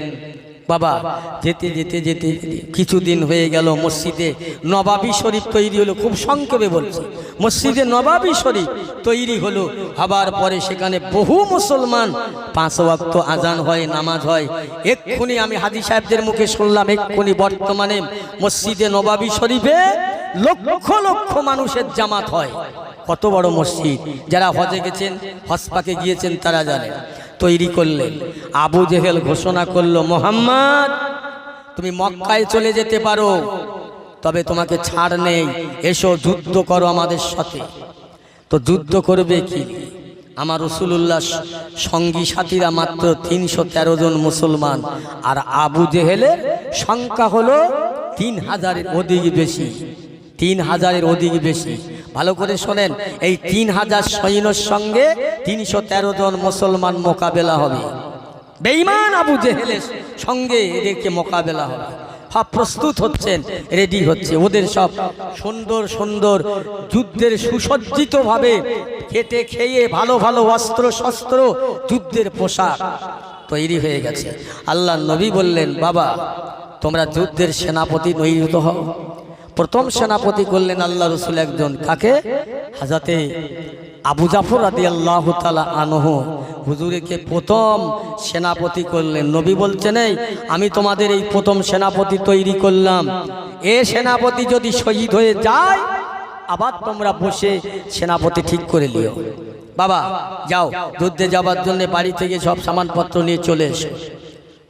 বাবা, যেতে যেতে যেতে কিছুদিন হয়ে গেল, মসজিদে নবাবী শরীফ তৈরি হলো। খুব সংক্ষেপে বলছি, মসজিদে নবাবী শরীফ তৈরি হলো। হবার পরে সেখানে বহু মুসলমান, 5 ওয়াক্ত আজান হয়, নামাজ হয়। এক্ষুনি আমি হাজী সাহেবদের মুখে শুনলাম, এক্ষুনি বর্তমানে মসজিদে নবাবী শরীফে লক্ষ লক্ষ মানুষের জামাত হয়। কত বড় মসজিদ! যারা হজে গেছেন, হজ পাকে গিয়েছেন, তারা জানেন। তৈরি করলেন। আবু জেহেল ঘোষণা করলো, মুহাম্মদ, তুমি মক্কায় চলে যেতে পারো, তবে তোমাকে ছাড় নেই, এসো যুদ্ধ করো আমাদের সাথে। তো যুদ্ধ করবে কি? আমার রাসূলুল্লাহ সঙ্গী সাথীরা মাত্র 313 জন মুসলমান, আর আবু জেহেলের সংখ্যা হলো 3000-এর অধিক বেশি। 3000-এর অধিক বেশি। ভালো করে শোনেন, এই 3000 সৈন্যের সঙ্গে 313 জন মুসলমান মোকাবেলা হবে। বেঈমান আবু জেহেলের সঙ্গে এদেরকে মোকাবেলা হবে। সব প্রস্তুত হচ্ছেন, রেডি হচ্ছে। ওদের সব সুন্দর সুন্দর যুদ্ধের সুসজ্জিতভাবে খেটে খেয়ে ভালো ভালো অস্ত্র শস্ত্র, যুদ্ধের পোশাক তৈরি হয়ে গেছে। আল্লাহ নবী বললেন, বাবা, তোমরা যুদ্ধের সেনাপতি নিয়োজিত হও। প্রথম সেনাপতি করলেন আল্লাহ রসুল একজন, কাকে? হযরতে আবু জাফর রাদিয়াল্লাহু তাআলা আনহু হুজুরকে প্রথম সেনাপতি করলেন। নবী বলছেন, এই আমি তোমাদের এই প্রথম সেনাপতি তৈরি করলাম, এ সেনাপতি যদি শহীদ হয়ে যায়, আবার তোমরা বসে সেনাপতি ঠিক করে লিও। বাবা, যাও, যুদ্ধে যাবার জন্য বাড়ি থেকে সব সামানপত্র নিয়ে চলে এসো।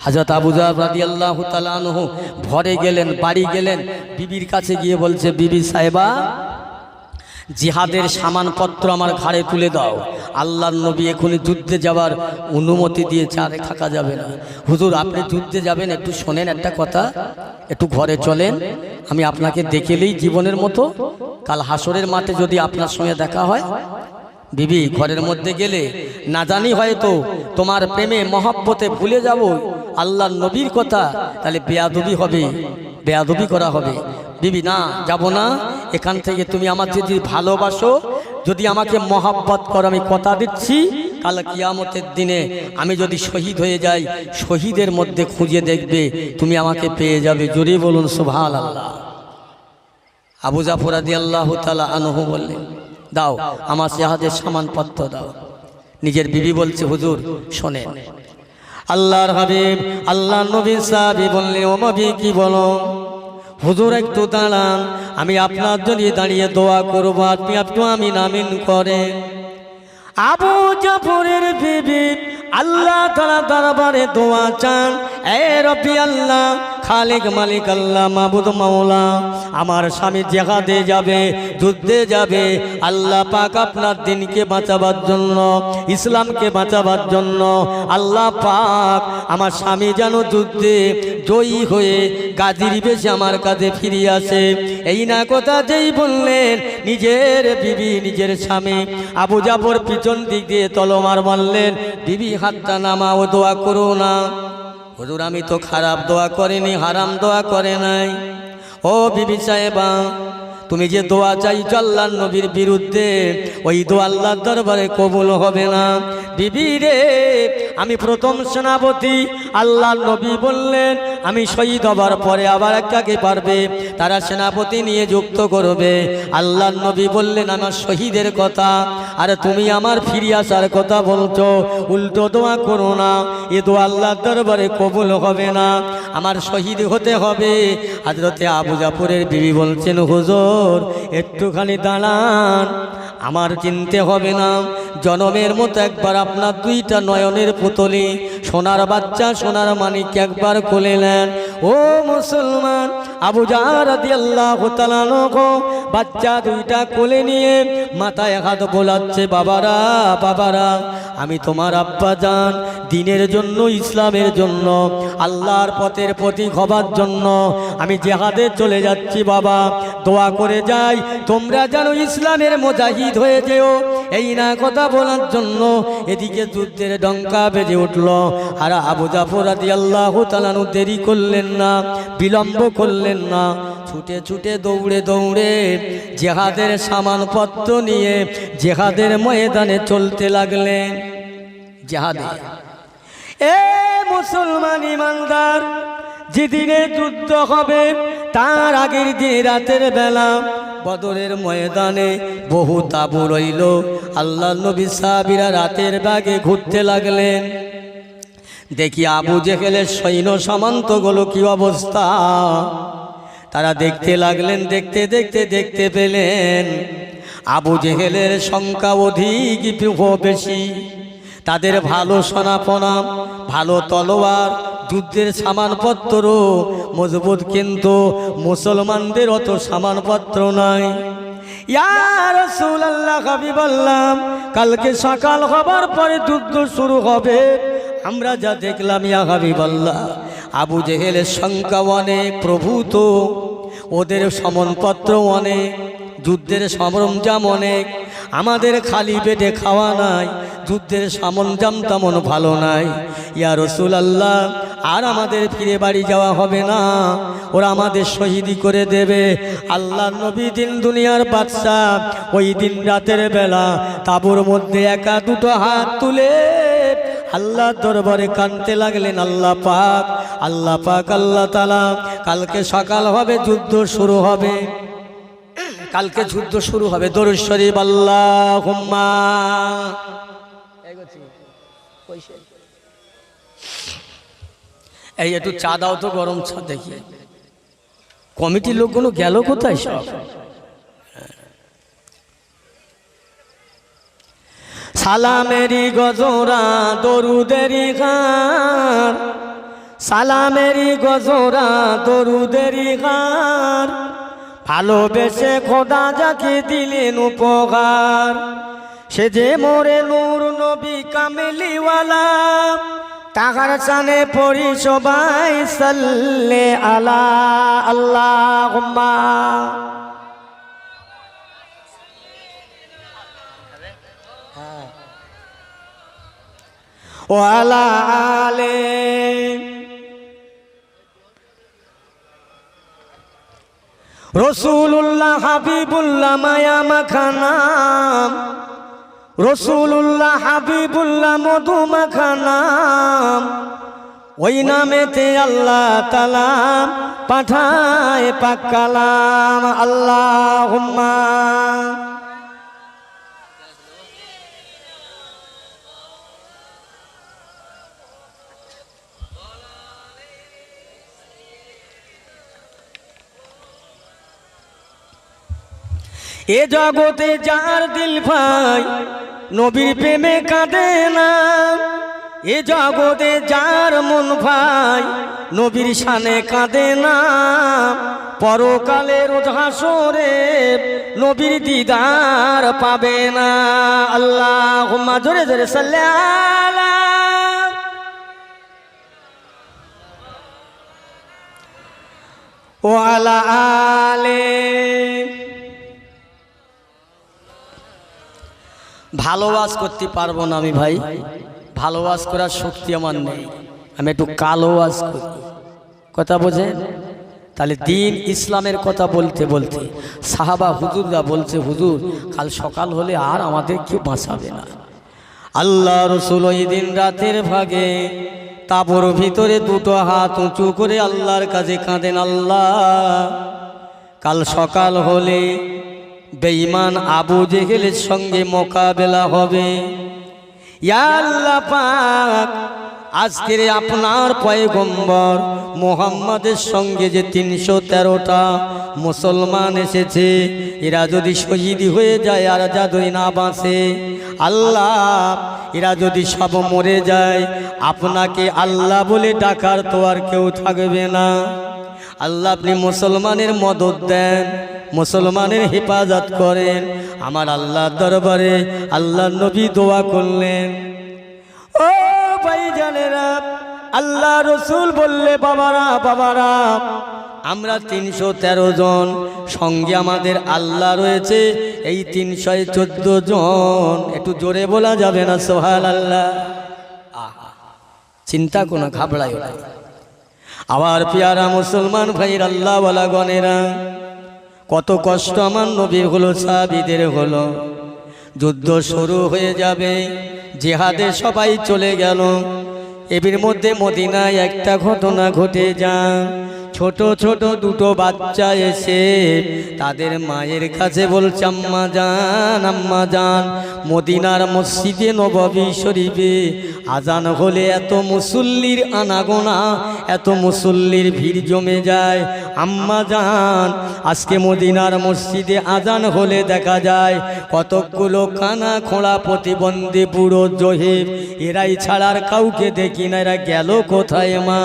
হযরত আবু জাফর রাদিয়াল্লাহু তাআলা আনহু ঘরে গেলেন, বাড়ি গেলেন, বিবির কাছে গিয়ে বলছে, বিবি সাহেবা, জিহাদের সামানপত্র আমার ঘাড়ে তুলে দাও। আল্লাহর নবী এখনই যুদ্ধে যাওয়ার অনুমতি দিয়েছে, আর থাকা যাবে না। হুজুর, আপনি যুদ্ধে যাবেন, একটু শোনেন একটা কথা, একটু ঘরে চলেন, আমি আপনাকে দেখেলেই জীবনের মতো, কাল হাসরের মাঠে যদি আপনার সঙ্গে দেখা হয়, বিবি ঘরের মধ্যে গেলে না জানি হয়তো তোমার প্রেমে মহব্বতে ভুলে যাব আল্লাহর নবীর কথা, তাহলে বেয়াদবি হবে, বেয়াদবি করা হবে। বিবি না, যাব না, এখান থেকে তুমি আমার যদি ভালোবাসো, যদি আমাকে মহব্বত করো, আমি কথা দিচ্ছি কাল কিয়ামতের দিনে আমি যদি শহীদ হয়ে যাই, শহীদের মধ্যে খুঁজে দেখবে তুমি আমাকে পেয়ে যাবে। জোরে বলুন সুবহানাল্লাহ। আবু জাফর রাদিয়াল্লাহু তাআলা আনহু বললেন, দাও আমার জাহাজের সামানপত্র দাও। নিজের বিবি বলছে, হুজুর শোনেন, আল্লাহর হাবিব আল্লাহর নবী সাহাবী বললেন, ও নবী কি বলো? হুজুর একটু দাঁড়ান, আমি আপনার জন্য দাঁড়িয়ে দোয়া করব, আপনি একটু আমিন আমিন করেন। আবু জাফরের বিবি আল্লাহ তাআলা দরবারে দোয়া চান, এ রব্বি আল্লাহ, খালিক মালিক আল্লাহ, মাবুদ মাওলা, আমার স্বামী জিহাদে যাবে, যুদ্ধে যাবে, আল্লাহ পাক আপনার দিনকে বাঁচাবার জন্য, ইসলামকে বাঁচাবার জন্য আল্লাহ পাক আমার স্বামী যেন যুদ্ধে জয়ী হয়ে গাজীর বেশে আমার কাছে ফিরে আসে। এই না কথা যেই বললেন, নিজের বিবি নিজের স্বামী আবু জাফর পিছন দিক দিয়ে তলোয়ার মারলেন। বিবি হাতটা নামাও, দোয়া করো না। হুজুর আমি তো খারাপ দোয়া করিনি, হারাম দোয়া করে নাই। ও বিবি সাহেবা, তুমি যে দোয়া চাইছো আল্লাহর নবীর বিরুদ্ধে, ওই দোয়া আল্লাহর দরবারে কবুল হবে না। বিবি রে, আমি প্রথম সেনাপতি, আল্লাহর নবী বললেন আমি শহীদ হবার পরে আবার একটাকে পারবে, তারা সেনাপতি নিয়ে যুক্ত করবে। আল্লাহর নবী বললেন আমার শহীদের কথা, আর তুমি আমার ফিরে আসার কথা বলছো, উল্টো দোয়া করো না, এ দোয়া আল্লাহর দরবারে কবুল হবে না, আমার শহীদ হতে হবে। হযরতে আবু জাফরের বিবি বলছেন, হুজুর একটুখানি দাঁড়ান, আমার চিনতে হবে না, জনমের মতো একবার আপনার দুইটা নয়নের পুতলি, সোনার বাচ্চা সোনার মানিক একবার খুলে নেন। ও মুসলমান, আবু জাহল রাদিয়াল্লাহু তাআলা আনহু বাচ্চা দুইটা কোলে নিয়ে মাথায় হাত বোলাচ্ছে, বাবারা বাবারা, আমি তোমার আব্বা জান, দ্বীনের জন্য, ইসলামের জন্য, আল্লাহর পথের প্রতীক হবার জন্য আমি জিহাদে চলে যাচ্ছি বাবা, দোয়া করে যাই তোমরা যেন ইসলামের মুজাহিদ হয়ে যেও। এই না কথা বলার জন্য এদিকে যুদ্ধের ডঙ্কা বেজে উঠল। আর আবু জাফর রাদিয়াল্লাহু তাআলা দেরি করলেন না, বিলম্ব করলেন না, ছুটে ছুটে দৌড়ে দৌড়ে জিহাদের সামানপত্র নিয়ে জিহাদের ময়দানে চলতে লাগলেন। জিহাদে এ মুসলমান ইমানদার, যেদিনে যুদ্ধ হবে তার আগের দিন রাতের বেলা বদরের ময়দানে বহু তাবু রইল। আল্লাহর নবী সাহাবীরা রাতের বাগে ঘুরতে লাগলেন। দেখি আবু জেহেলের সৈন্য সামন্তগুলো কি অবস্থা, তারা দেখতে লাগলেন। দেখতে দেখতে দেখতে পেলেন আবু জেহেলের সংখ্যা অধিক বেশি, তাদের ভালো সোনাপনা, ভালো তলোয়ার, যুদ্ধের সামানপত্র মজবুত, কিন্তু মুসলমানদের অত সামানপত্র নাই। ইয়া রাসূলুল্লাহ, হাবিবাল্লাহ, কালকে সকাল হবার পরে যুদ্ধ শুরু হবে। আমরা যা দেখলাম ইয়া হাবিবাল্লাহ, আবু জেহেলের সংখ্যা অনেক, প্রভু তো ওদের সামানপত্র অনেক, যুদ্ধের সরঞ্জাম অনেক, আমাদের খালি পেটে খাওয়া নাই, যুদ্ধের সরঞ্জাম তেমন ভালো নাই। ইয়া রাসূলুল্লাহ, আর আমাদের ফিরে বাড়ি যাওয়া হবে না, ওরা আমাদের শহীদি করে দেবে। আল্লাহর নবী দিন দুনিয়ার বাদশা, ওই দিন রাতের বেলা তাঁবুর মধ্যে একা দুটো হাত তুলে আল্লাহর দরবারে কাঁদতে লাগলেন, আল্লাহ পাক, আল্লাহ পাক, আল্লাহ তাআলা, কালকে সকাল হবে, যুদ্ধ শুরু হবে, কালকে যুদ্ধ শুরু হবে। দরুদ শরীফ আল্লাহুম্মা। এই একটু চা দাও তো, গরম চা। দেখি কমিটির লোকগুলো গেল কোথায় সব? সালামেরি গজরা দরুদেরি গান, সালামেরি গজরা দরুদেরি গান, ভালোবেসে খোদা যাকে দিলেন উপহার, সে যে মোরে নূর নবী কামেলিওয়ালা, তাহার সানে পড়ি সবাই সাল্লে আলা আল্লাহুম্মা। ওয়ালা আলে রসুল্লাহ হাবিবুল্লাহ মায়া মাখানা রসুল্লাহ হাবিবুল্লাহ মধু মাখানা ওই নামেতে আল্লাহ তাআলা পাঠায় পাক কালাম আল্লাহুম্মা এ জগতে যার দিল ভাই নবীর প্রেমে কাঁদে না এ জগতে যার মন ভাই নবীর শানে কাঁদে না পরকালে রোজ হাসরে নবীর দিদার পাবে না আল্লাহুম্মা জোরে জোরে সাল্লাল্লাহু ওয়ালা আলে ভালো ওয়াজ করতে পারবো না আমি ভাই ভালো ওয়াজ করার শক্তি আমার নেই আমি একটু কালো ওয়াজ করি কথা বোঝেন তাহলে দিন ইসলামের কথা বলতে বলতে সাহাবা হুজুররা বলছে হুজুর কাল সকাল হলে আর আমাদের কেউ বাঁচাবে না আল্লাহ রসুল ওই দিন রাতের ভাগে তাঁবুর ভিতরে দুটো হাত উঁচু করে আল্লাহর কাছে কাঁদেন আল্লাহ কাল সকাল হলে বেঈমান আবু জেহেলের সঙ্গে মোকাবেলা হবে ইয়া আল্লাহ পাক আজকের আপনার পয়গম্বর মুহাম্মাদের সঙ্গে যে ৩১৩টা মুসলমান এসেছে এরা যদি শহীদ হয়ে যায় আর যদি না বাঁচে আল্লাহ এরা যদি সব মরে যায় আপনাকে আল্লাহ বলে ডাকার তো আর কেউ থাকবে না আল্লাহ আপনি মুসলমানের মদদ দেন মুসলমানের হেফাজত করেন আমার আল্লাহর দরবারে আল্লাহ নবী দোয়া করলেন ও ভাইজানেরা আল্লাহ রসুল বললে বাবারা বাবারা আমরা ৩১৩ জন সঙ্গে আমাদের আল্লাহ রয়েছে এই ৩১৪ জন একটু জোরে বলা যাবে না সুবহানাল্লাহ চিন্তা কোনো ঘাবড়ায় না আবার পেয়ারা মুসলমান ভাইয়ের আল্লাহ ওয়ালা গণেরা কত কষ্ট আমার নবীর হলো সাহাবীদের হলো যুদ্ধ শুরু হয়ে যাবে জিহাদে সবাই চলে গেল এর মধ্যে মদিনায় একটা ঘটনা ঘটে যায় ছোট ছোট দুটো বাচ্চা এসে তাদের মায়ের কাছে বলছে আম্মা জান মদিনার মসজিদে নববী শরীফে আজান হলে এত মুসল্লির আনাগোনা এত মুসল্লির ভিড় জমে যায় আম্মা জান আজকে মদিনার মসজিদে আজান হলে দেখা যায় কতগুলো কানা খোঁড়া প্রতিবন্ধী বুড়ো জহির এরাই ছাড়ার কাউকে দেখি না এরা গেল কোথায় মা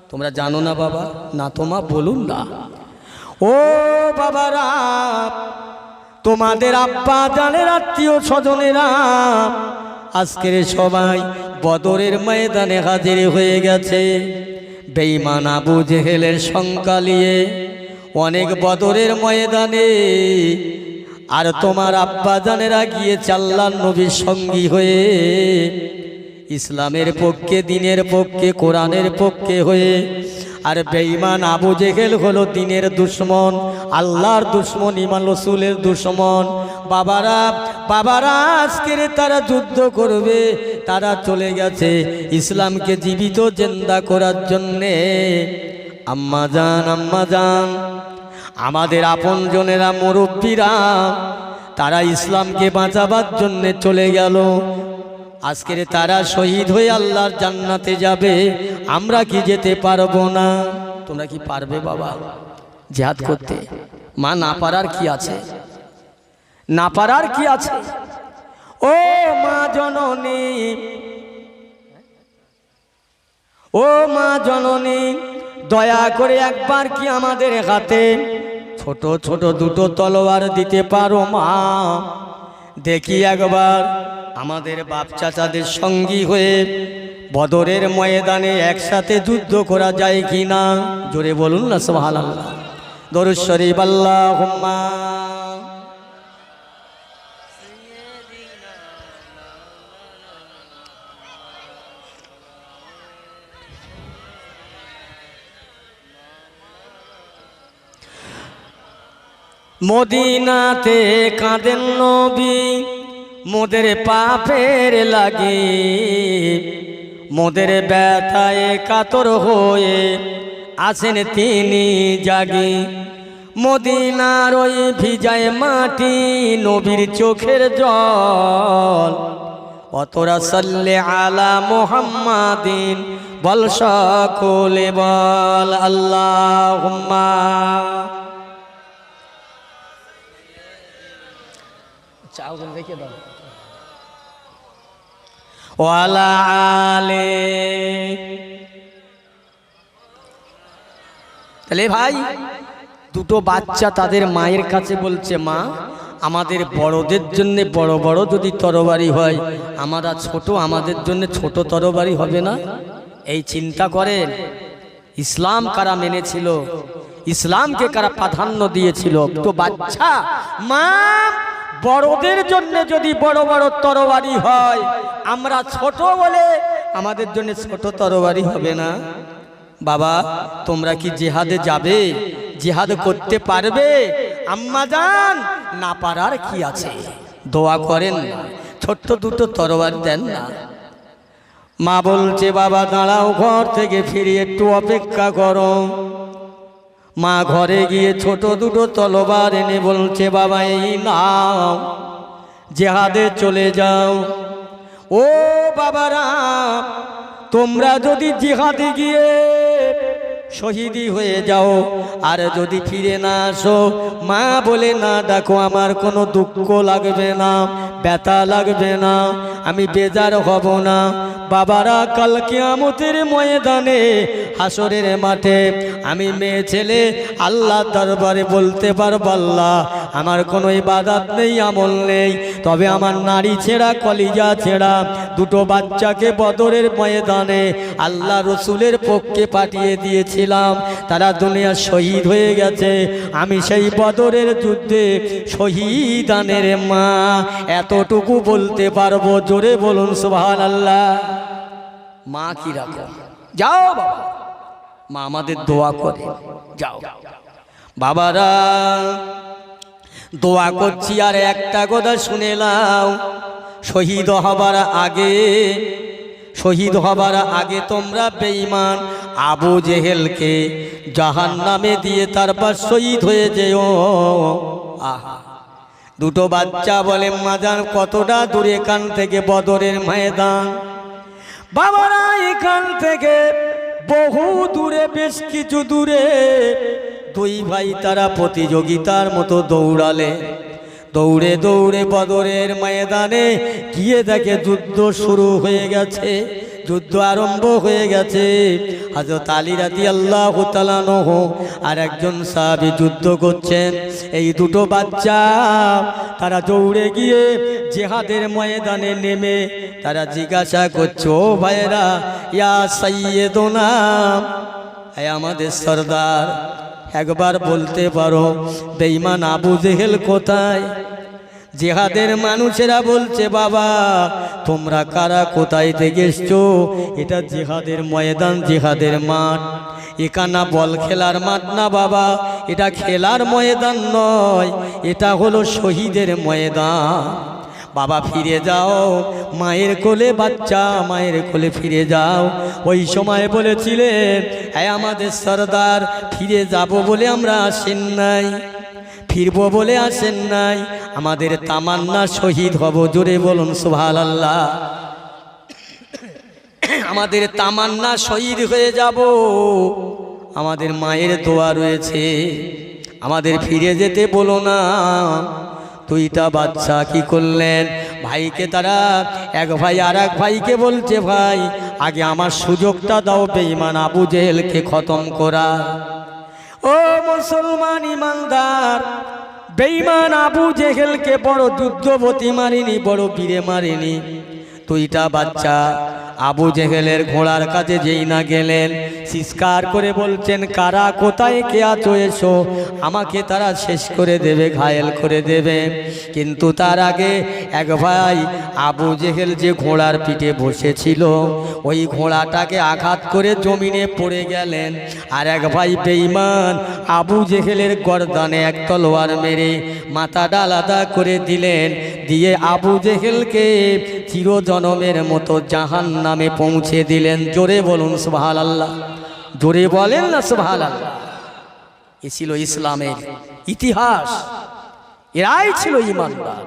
তোমরা জানো না বাবা না তোমা বলুন না ও বাবারা তোমাদের আব্বা জানের আত্মীয় স্বজনেরা আজকের সবাই বদরের ময়দানে হাজির হয়ে গেছে বেঈমান আবু জেহেলের সংখ্যা নিয়ে অনেক বদরের ময়দানে আর তোমার আব্বা জানেরা গিয়েছে আল্লাহর নবীর সঙ্গী হয়ে ইসলামের পক্ষে দিনের পক্ষে কোরআনের পক্ষে হয়ে আর বেঈমান আবু জেহেল হলো দিনের দুশমন আল্লাহর দুশমন ইমান রাসূলের দুশমন বাবারা বাবারা আজকের তারা যুদ্ধ করবে তারা চলে গেছে ইসলামকে জীবিত জিন্দা করার জন্যে আম্মা জান আমাদের আপনজনেরা মুরব্বীরা তারা ইসলামকে বাঁচাবার জন্যে চলে গেল আজকের তারা শহীদ হয়ে আল্লাহর জান্নাতে যাবে আমরা কি যেতে পারবো না তোমরা কি পারবে বাবা জিহাদ করতে মা না পারার কি আছে না পারার কি আছে ও মা জননী ও মা জননী দয়া করে একবার কি আমাদের হাতে ছোট ছোট দুটো তলোয়ার দিতে পারো মা দেখি একবার আমাদের বাপ চাচাদের সঙ্গী হয়ে বদরের ময়দানে একসাথে যুদ্ধ করা যায় কি না জোরে বলুন না সুবহানাল্লাহ দরুদ শরীফ আল্লাহুম্মা মদিনাতে কাঁদেন নবী মোদের পাপের লাগে, মোদের ব্যথায় কাতর হয়ে আছেন তিনি জাগে। মদিনার ওই ভিজায় মাটি নবীর চোখের জল, অতরা সাল্লে আলা মুহাম্মাদিন বল সকলে বল আল্লাহুম্মা। চাউল রেখে দাও। ওয়ালা আলে। তাহলে ভাই দুটো বাচ্চা তাদের মায়ের কাছে বলছে, মা আমাদের বড়দের জন্য বড় বড় যদি তরবারি হয়, আমরা ছোট, আমাদের জন্য ছোট তরবারি হবে না? এই চিন্তা করেন ইসলাম কারা মেনেছিল, ইসলামকে কারা প্রাধান্য দিয়েছিল। তো বাচ্চা মা বড়দের জন্য যদি বড় বড় তরবারি হয়, আমরা ছোট বলে আমাদের জন্য ছোট তরবারি হবে না? বাবা তোমরা কি জিহাদে যাবে? জিহাদ করতে পারবে? আম্মা জান না পারার কি আছে, দোয়া করেন না, ছোট্ট দুটো তরবারি দেন না। মা বলছে বাবা দাঁড়াও, ঘর থেকে ফিরে একটু অপেক্ষা করো। মা ঘরে গিয়ে ছোট দুটো তলোয়ার এনে বলছে, বাবা এই নাও, জিহাদে চলে যাও। ও বাবারা, তোমরা যদি জিহাদে গিয়ে শহীদি হয়ে যাও আর যদি ফিরে না আসো, মা বলে না ডাকো, আমার কোনো দুঃখ লাগবে না, ব্যথা লাগবে না, আমি বেজার হব না। বাবারা কাল কিয়ামতের ময়দানে হাসরের মাঠে আমি মেয়ে ছেলে আল্লাহ দরবারে বলতে পারবো, আল্লাহ আমার কোনো ইবাদত নেই, আমল নেই, তবে আমার নারী ছেঁড়া কলিজা ছেঁড়া দুটো বাচ্চাকে বদরের ময়দানে আল্লাহ রসুলের পক্ষে পাঠিয়ে দিয়েছিলাম, তারা দুনিয়া শহীদ হয়ে গেছে। আমি সেই বদরের যুদ্ধে শহীদানের মা, এতটুকু বলতে পারবো, জোরে বলুন সুবহানাল্লাহ। মা কি রাখো, যাও বাবা, মা আমাদের দোয়া করে, যাও বাবারা দোয়া করছি। আর একটা কথা শুনে নাও, শহীদ হবার আগে, শহীদ হবার আগে তোমরা বেঈমান আবু জেহেলকে জাহান্নামে দিয়ে তারপর শহীদ হয়ে যেও। আহা, দুটো বাচ্চা বলে মাজান কতটা দূরে এখান থেকে বদরের ময়দান? বাবারা এখান থেকে বহু দূরে, বেশ কিছু দূরে। দুই ভাই তারা প্রতিযোগিতার মতো দৌড়ালে, দৌড়ে দৌড়ে বদরের ময়দানে গিয়ে দেখে যুদ্ধ শুরু হয়ে গেছে, যুদ্ধ আরম্ভ হয়ে গেছে। হযরত আলী রাদিয়াল্লাহু তাআলা আনহু আর একজন সাহাবী যুদ্ধ করছেন। এই দুটো বাচ্চা তারা দৌড়ে গিয়ে জিহাদের ময়দানে নেমে তারা জিজ্ঞাসা করছে, ও ভাইরা, ইয়া সাইয়্যিদুনা, হে আমাদের সরদার, একবার বলতে পারো বেঈমান আবু জেহেল কোথায়? জিহাদের মানুষেরা বলছে, বাবা তোমরা কারা, কোথায় থেকে এসছো? এটা জিহাদের ময়দান, জিহাদের মাঠ, এখানা বল খেলার মাঠ না বাবা, এটা খেলার ময়দান নয়, এটা হলো শহীদের ময়দান। বাবা ফিরে যাও, মায়ের কোলে বাচ্চা, মায়ের কোলে ফিরে যাও। ওই সময় বলেছিলেন, হ্যাঁ আমাদের সরদার ফিরে যাব বলে আমরা আসেন নাই, ফিরবো বলে আসেন নাই, আমাদের তামান্না শহীদ হব, জোরে বলুন সুবহানাল্লাহ। আমাদের তামান্না শহীদ হয়ে যাব, আমাদের মায়ের দোয়া রয়েছে, আমাদের ফিরে যেতে বলো না। দুইটা বাচ্চা কি করলেন, ভাইকে তারা, এক ভাই আর এক ভাইকে বলছে, ভাই আগে আমার সুযোগটা দাও বেঈমান আবু জেহেলকে খতম করা। ও মুসলমান ইমানদার, বেঈমান আবু জেহেলকে বড় যুদ্ধবতী মারিনি, বড় বীরে মারিনি। দুইটা বাচ্চা আবু জেহেলের ঘোড়ার কাছে যেই না গেলেন, চিৎকার করে বলছেন, কারা কোথায় কে আছো, এসো, আমাকে তারা শেষ করে দেবে, ঘায়েল করে দেবে। কিন্তু তার আগে এক ভাই আবু জেহেল যে ঘোড়ার পিঠে বসেছিল ওই ঘোড়াটাকে আঘাত করে জমিনে পড়ে গেলেন। আর এক ভাই বেঈমান আবু জেহেলের গর্দানে এক তলোয়ার মেরে মাথাটা আলাদা করে দিলেন, দিয়ে আবু জেহেলকে চিরজনমের মতো জাহান্নামে পৌঁছে দিলেন। জোরে বলুন সুবহানাল্লাহ, জোরে বলেন না সুবহানাল্লাহ। এ ছিল ইসলামের ইতিহাস, এরাই ছিল ঈমানদার।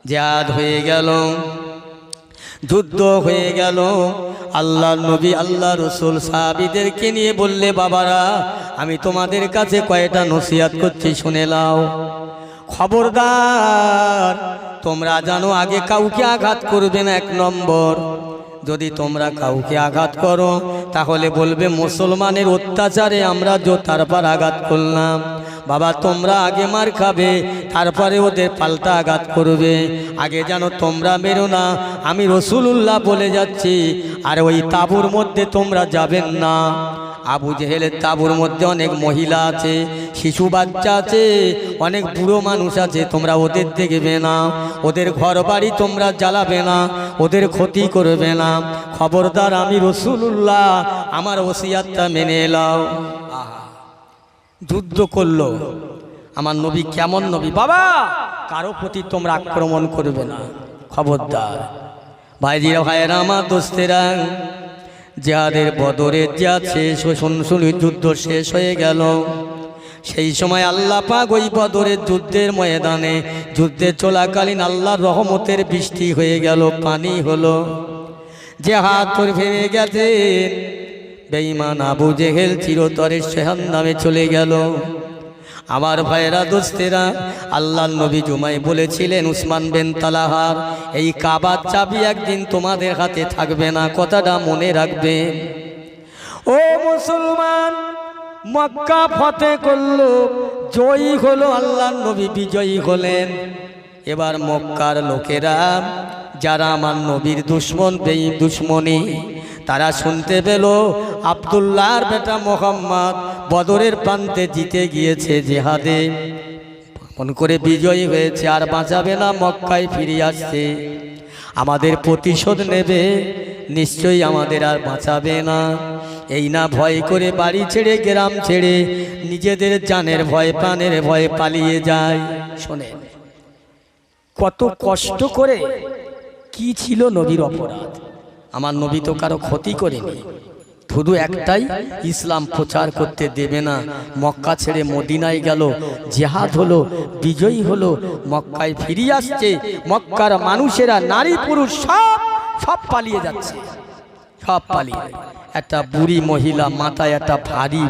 জিহাদ হয়ে গেল, যুদ্ধ হয়ে গেল। আল্লাহ নবী আল্লাহ রসুল সাহাবীদেরকে নিয়ে বললে, বাবারা আমি তোমাদের কাছে কয়টা নসিহত করছি, শুনে নাও। খবরদার তোমরা জানো আগে কাউকে আঘাত করবে না। 1 নম্বর, যদি তোমরা কাউকে আঘাত করো তাহলে বলবে মুসলমানের অত্যাচারে আমরা তার পর আঘাত করলাম। বাবা তোমরা আগে মার খাবে, তারপরে ওদের পাল্টা আঘাত করবে। আগে যেন তোমরা মেরো না, আমি রসুলুল্লাহ বলে যাচ্ছি। আর ওই তাঁবুর মধ্যে তোমরা যাবেন না। আবু জেহেলের তাঁবুর মধ্যে অনেক মহিলা আছে, শিশু বাচ্চা আছে, অনেক বুড়ো মানুষ আছে। তোমরা ওদের দেখবে না, ওদের ঘর বাড়ি তোমরা জ্বালাবে না, ওদের ক্ষতি করবে না। খবরদার আমি রসুলুল্লাহ, আমার ওসিয়াতটা মেনে এলাও। যুদ্ধ করলো। আমার নবী কেমন নবী, বাবা কারো প্রতি তোমরা আক্রমণ করবে না, খবরদার। ভাইজিরা ভাইয়েরা আমার দোস্তেরা, জিহাদের বদরের জিহাদ শেষ, শুনশুনি যুদ্ধ শেষ হয়ে গেল। সেই সময় আল্লাহ পাক ওই বদরের যুদ্ধের ময়দানে যুদ্ধে চলাকালীন আল্লাহর রহমতের বৃষ্টি হয়ে গেল, পানি হলো। জিহাদ তোর ভেঙে গেছে। বেঈমান আবু জেহেল চিরতরে জাহান্নামে চলে গেল। আমার ভাইয়েরা দোস্তেরা, আল্লাহর নবী জুমাই বলেছিলেন, উসমান বিন তালহার এই কাবার চাবি একদিন তোমাদের হাতে থাকবে না, কথাটা মনে রাখবে। ও মুসলমান, মক্কা ফতেহ করলো, জয়ী হলো, আল্লাহর নবী বিজয়ী হলেন। এবার মক্কার লোকেরা যারা আমার নবীর দুশ্মন, দুশ্মনী, তারা শুনতে পেল আব্দুল্লাহর বেটা মোহাম্মদ বদরের প্রান্তে জিতে গিয়েছে, জিহাদে মন করে বিজয়ী হয়েছে, আর বাঁচাবে না, মক্কায় ফিরে আসছে, আমাদের প্রতিশোধ নেবে, নিশ্চয়ই আমাদের আর বাঁচাবে না। এই না ভয় করে বাড়ি ছেড়ে, গ্রাম ছেড়ে, নিজেদের জানের ভয়, প্রাণের ভয়ে পালিয়ে যায়। শোনেন কত কষ্ট করে, কি ছিল নবীর অপরাধ। আমার নবী তো কারো ক্ষতি করেনি, শুধু একটাই, ইসলাম প্রচার করতে দেবে না। মক্কা ছেড়ে মদিনায় গেল, জিহাদ হলো, বিজয়ী হলো, মক্কায় ফিরে আসছে। মক্কার মানুষেরা, নারী পুরুষ সব পালিয়ে যাচ্ছে, সব পালিয়ে। একটা বুড়ি মহিলা মাথায় একটা ভারী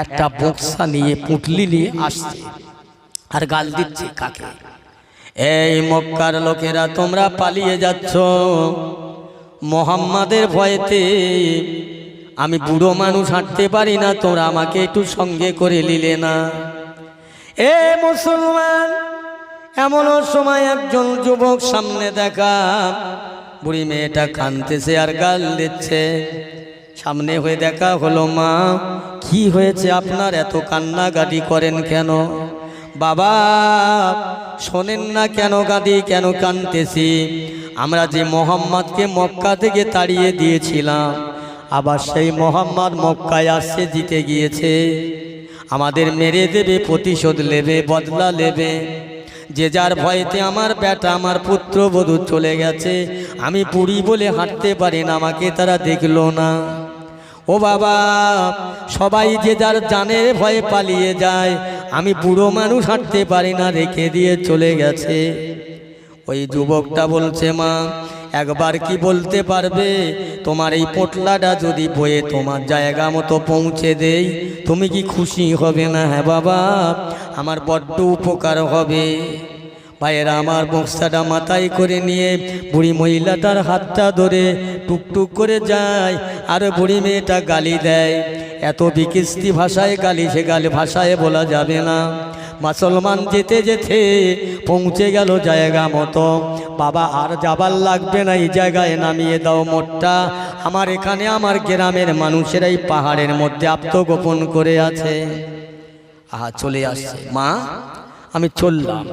একটা বক্সা নিয়ে, পুটলি নিয়ে আসছে, আর গাল দিচ্ছে কাকে? এই মক্কার লোকেরা, তোমরা পালিয়ে যাচ্ছ মোহাম্মদের ভয়েতে। আমি বুড়ো মানুষ, হাঁটতে পারি না, তোমরা আমাকে একটু সঙ্গে করে নিলে না। এ মুসলমান, এমনও সময় একজন যুবক সামনে দেখা, বুড়ি মেয়েটা কাঁদতেছে আর গাল দিচ্ছে। সামনে হয়ে দেখা হলো, মা কি হয়েছে আপনার, এত কান্নাকাটি করেন কেন? বাবা শোনেন না কেন কাঁদি, কেন কাঁদতেছি? আমরা যে মোহাম্মদকে মক্কা থেকে তাড়িয়ে দিয়েছিলাম, আবার সেই মোহাম্মদ মক্কায় আসছে, জিতে গিয়েছে, আমাদের মেরে দেবে, প্রতিশোধ নেবে, বদলা নেবে। যে যার ভয়েতে আমার বেটা, আমার পুত্রবধূ চলে গেছে। আমি বুড়ি বলে হাঁটতে পারি না, আমাকে তারা দেখলো না। ও বাবা, সবাই যে যার জানের ভয়ে পালিয়ে যায়, আমি বুড়ো মানুষ হাঁটতে পারি না, রেখে দিয়ে চলে গেছে। ওই যুবকটা বলছে, মা একবার কি বলতে পারবে, তোমার এই পোটলাটা যদি বয়ে তোমার জায়গা মতো পৌঁছে দেই, তুমি কি খুশি হবে না? হ্যাঁ বাবা, আমার বড্ড উপকার হবে। ভাইয়েরা আমার, বক্সাটা মাথায় করে নিয়ে বুড়ি মহিলাটার হাতটা ধরে টুকটুক করে যায়, আর বুড়ি মেয়েটা গালি দেয়। এত বিকৃষ্টি ভাষায় গালি, সে গালি ভাষায় বলা যাবে না। মুসলমান যেতে যেতে পৌঁছে গেল জায়গা মতো। বাবা আর যাবার লাগবে না, এই জায়গায় নামিয়ে দাও মোটটা। আমার এখানে আমার গ্রামের মানুষেরাই পাহাড়ের মধ্যে আত্মগোপন করে আছে। চলে আসছে, মা আমি চললাম।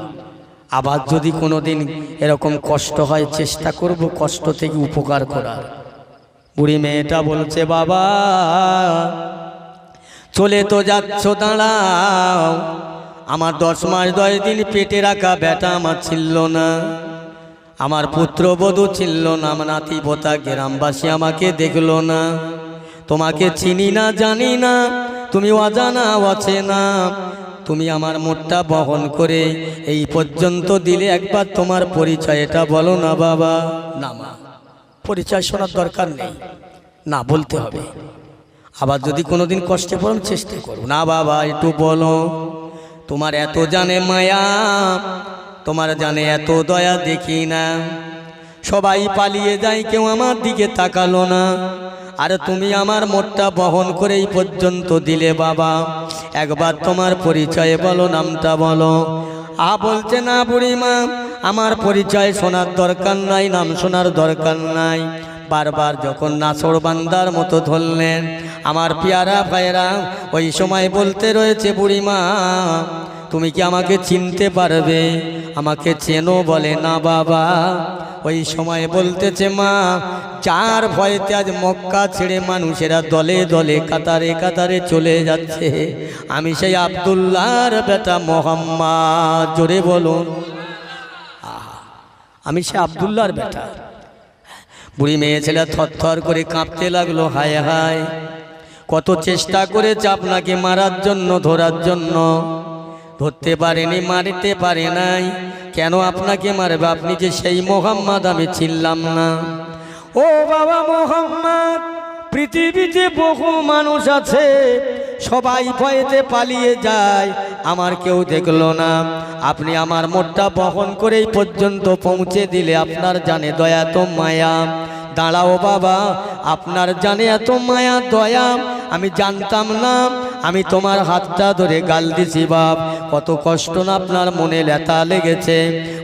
আবার যদি কোনো দিন এরকম কষ্ট হয় চেষ্টা করব কষ্ট থেকে উপকার করার। বুড়ি মেয়েটা বলছে, বাবা চলে তো যাচ্ছ, দাঁড়াও, আমার 10 মাস 10 দিন পেটে রাখা বেটা আমার ছিল না, আমার পুত্রবধূ ছিল না, আমার নাতি পোতা গ্রামবাসী আমাকে দেখলো না, তোমাকে চিনি না জানি না, তুমি অজানা অচেনা, তুমি আমার মোটটা বহন করে এই পর্যন্ত দিলে, একবার তোমার পরিচয়টা বলো না বাবা। না মা, পরিচয় শোনার দরকার নেই, না বলতে হবে। আবার যদি কোনোদিন কষ্টে পড়ো চেষ্টা করো, না বাবা একটু বলো, তোমার এত জানে মায়া, তোমার জানে এত দয়া দেখি না, সবাই পালিয়ে যায়, কেউ আমার দিকে তাকালো না, আর তুমি আমার মোটটা বহন করে এই পর্যন্ত দিলে বাবা, একবার তোমার পরিচয় বলো, নামটা বলো। বলছে, না বুড়িমা, আমার পরিচয় শোনার দরকার নাই, নাম শোনার দরকার নাই। বারবার যখন নাছর বান্দার মতো ধরলেন, আমার পিয়ারা ভাইরা ওই সময় বলতে রয়েছে, বুড়িমা তুমি কি আমাকে চিনতে পারবে, আমাকে চেনো? বলে, না বাবা। ওই সময় বলতেছে, মা যার ভয়েতে আজ মক্কা ছেড়ে মানুষেরা দলে দলে কাতারে কাতারে চলে যাচ্ছে, আমি সেই আব্দুল্লাহর বেটা মোহাম্মদ। জোরে বলুন, আমি সেই আব্দুল্লাহর বেটা। বুড়ি মেয়ে ছেলে থরথর করে কাঁপতে লাগলো, হায় হায়, কত চেষ্টা করেছে আপনাকে মারার জন্য, ধরার জন্য, ধরতে পারেনি, মারতে পারে নাই, কেন আপনাকে মারবে? আপনি যে সেই মোহাম্মদ, আমি চিনলাম না। ও বাবা মোহাম্মদ, পৃথিবীতে বহু মানুষ আছে, সবাই ভয়েতে পালিয়ে যায়, আমার কেউ দেখলো না, আপনি আমার মোটটা বহন করে এই পর্যন্ত পৌঁছে দিলে, আপনার জানে দয়া তো মায়া। দাঁড়াও বাবা, আপনার জানে এত মায়া দয়া, আমি জানতাম না, আমি তোমার হাতটা ধরে গাল দিছি বাপ, কত কষ্ট না আপনার মনে লেতা লেগেছে,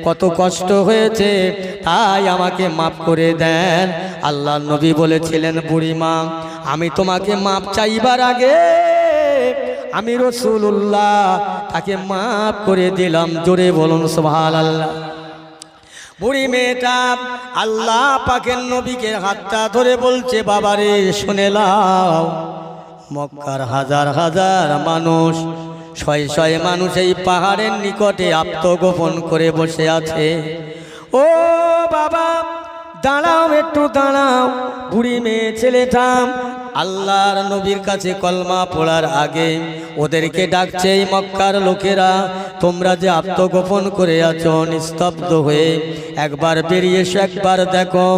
কত কষ্ট হয়েছে, তাই আমাকে মাফ করে দেন। আল্লাহ নবী বলেছিলেন, বুড়িমা আমি তোমাকে মাপ চাইবার আগে আমি রাসূলুল্লাহ তাকে মাফ করে দিলাম। জোরে বলুন সুবহানাল্লাহ। বুড়ি মেয়েটা আল্লাহ পাকের নবীকে হাতটা ধরে বলছে, বাবারে শুনে নাও, মক্কার হাজার হাজার মানুষ, শয়ে শয়ে মানুষ এই পাহাড়ের নিকটে আত্মগোপন করে বসে আছে। ও বাবা দাঁড়াও, একটু দাঁড়াও। বুড়ি মেয়ে ছেলেটা আল্লাহর নবীর কাছে কলমা পড়ার আগে ওদেরকে ডাকছে, এই মক্কার লোকেরা, তোমরা যে আত্মগোপন করে আছো নিস্তব্ধ হয়ে, একবার বেরিয়ে এসো, একবার দেখো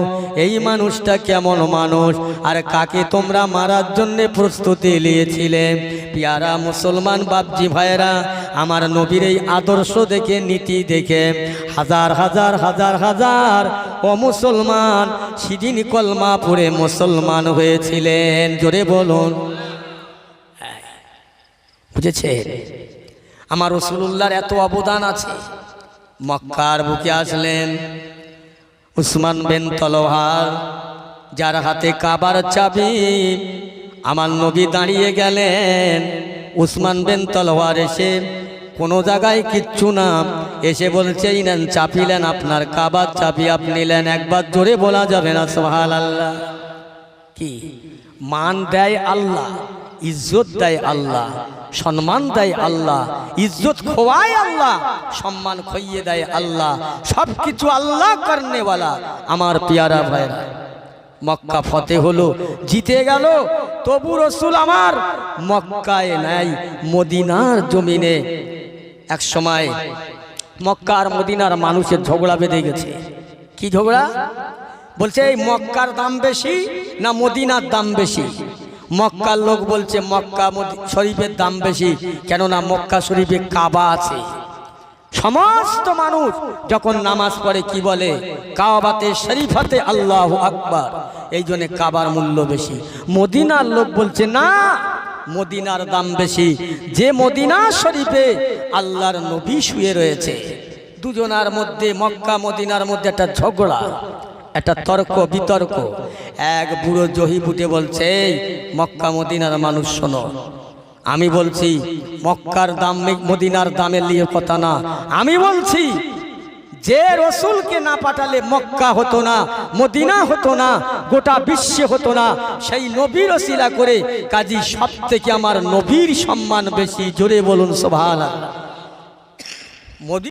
এই মানুষটা কেমন মানুষ, আর কাকে তোমরা মারার জন্য প্রস্তুতি নিয়েছিলে। পিয়ারা মুসলমান বাপজি ভাইরা, আমার নবীর এই আদর্শ দেখে, নীতি দেখে হাজার হাজার হাজার হাজার ও মুসলমান সেদিন কলমা পড়ে মুসলমান হয়েছিলেন। জোরে বলুন, বুঝেছে? আমার রাসূলুল্লাহর এত অবদান আছে। মক্কার বুকে আসলেন উসমান বিন তলহার, যার হাতে কাবার চাবি, আমার নবী দাঁড়িয়ে গেলেন। উসমান বিন তলহার এসে কোনো জায়গায় কিচ্ছু না, এসে বলছে, এই নেন চাপিলেন, আপনার কাবার চাবি আপনি নিলেন। একবার জোরে বলা যাবে না সুবহানাল্লাহ? কি মান দেয় আল্লাহ, ইজ্জত দেয় আল্লাহ, সম্মান দেয় আল্লাহ, ইজ্জত খোয়ায় আল্লাহ, সম্মান খইয়ে দেয় আল্লাহ, সবকিছু আল্লাহ করনেওয়ালা। আমার পিয়ারা ভাইরা, মক্কা ফতে হলো, জিতে গেল, তবু রসুল আমার মক্কায় নাই, মদিনার জমিনে। এক সময় মক্কা আর মদিনার মানুষের ঝগড়া বেঁধে গেছে। কি ঝগড়া? বলছে এই মক্কার দাম বেশি না মদিনার দাম বেশি? মক্কার লোক বলছে মক্কা শরীফের দাম বেশি, কেননা মক্কা শরীফে কাবা আছে। সমস্ত মানুষ যখন নামাজ পড়ে কি বলে? কাবাতে শরীফাতে আল্লাহু আকবার, এই জন্য কাবার মূল্য বেশি। মদিনার লোক বলছে না, মদিনার দাম বেশি, যে মদিনা শরীফে আল্লাহর নবী শুয়ে রয়েছে। দুজনার মধ্যে, মক্কা মদিনার মধ্যে একটা ঝগড়া, একটা তর্ক বিতর্ক। এক বুড়ো জহিবুটে বলছে, মক্কা মদিনার মানুষ শোনো, আমি বলছি মক্কার দাম মদিনার দামের লিয়ে কথা না, আমি বলছি যে রসুলকে না পাঠালে মক্কা হতো না, মদিনা হতো না, গোটা বিশ্বে হতো না। সেই নবীর ওসিলা করে কাজী সব থেকে আমার নবীর সম্মান বেশি। জোরে বলুন সুবহানাল্লাহ।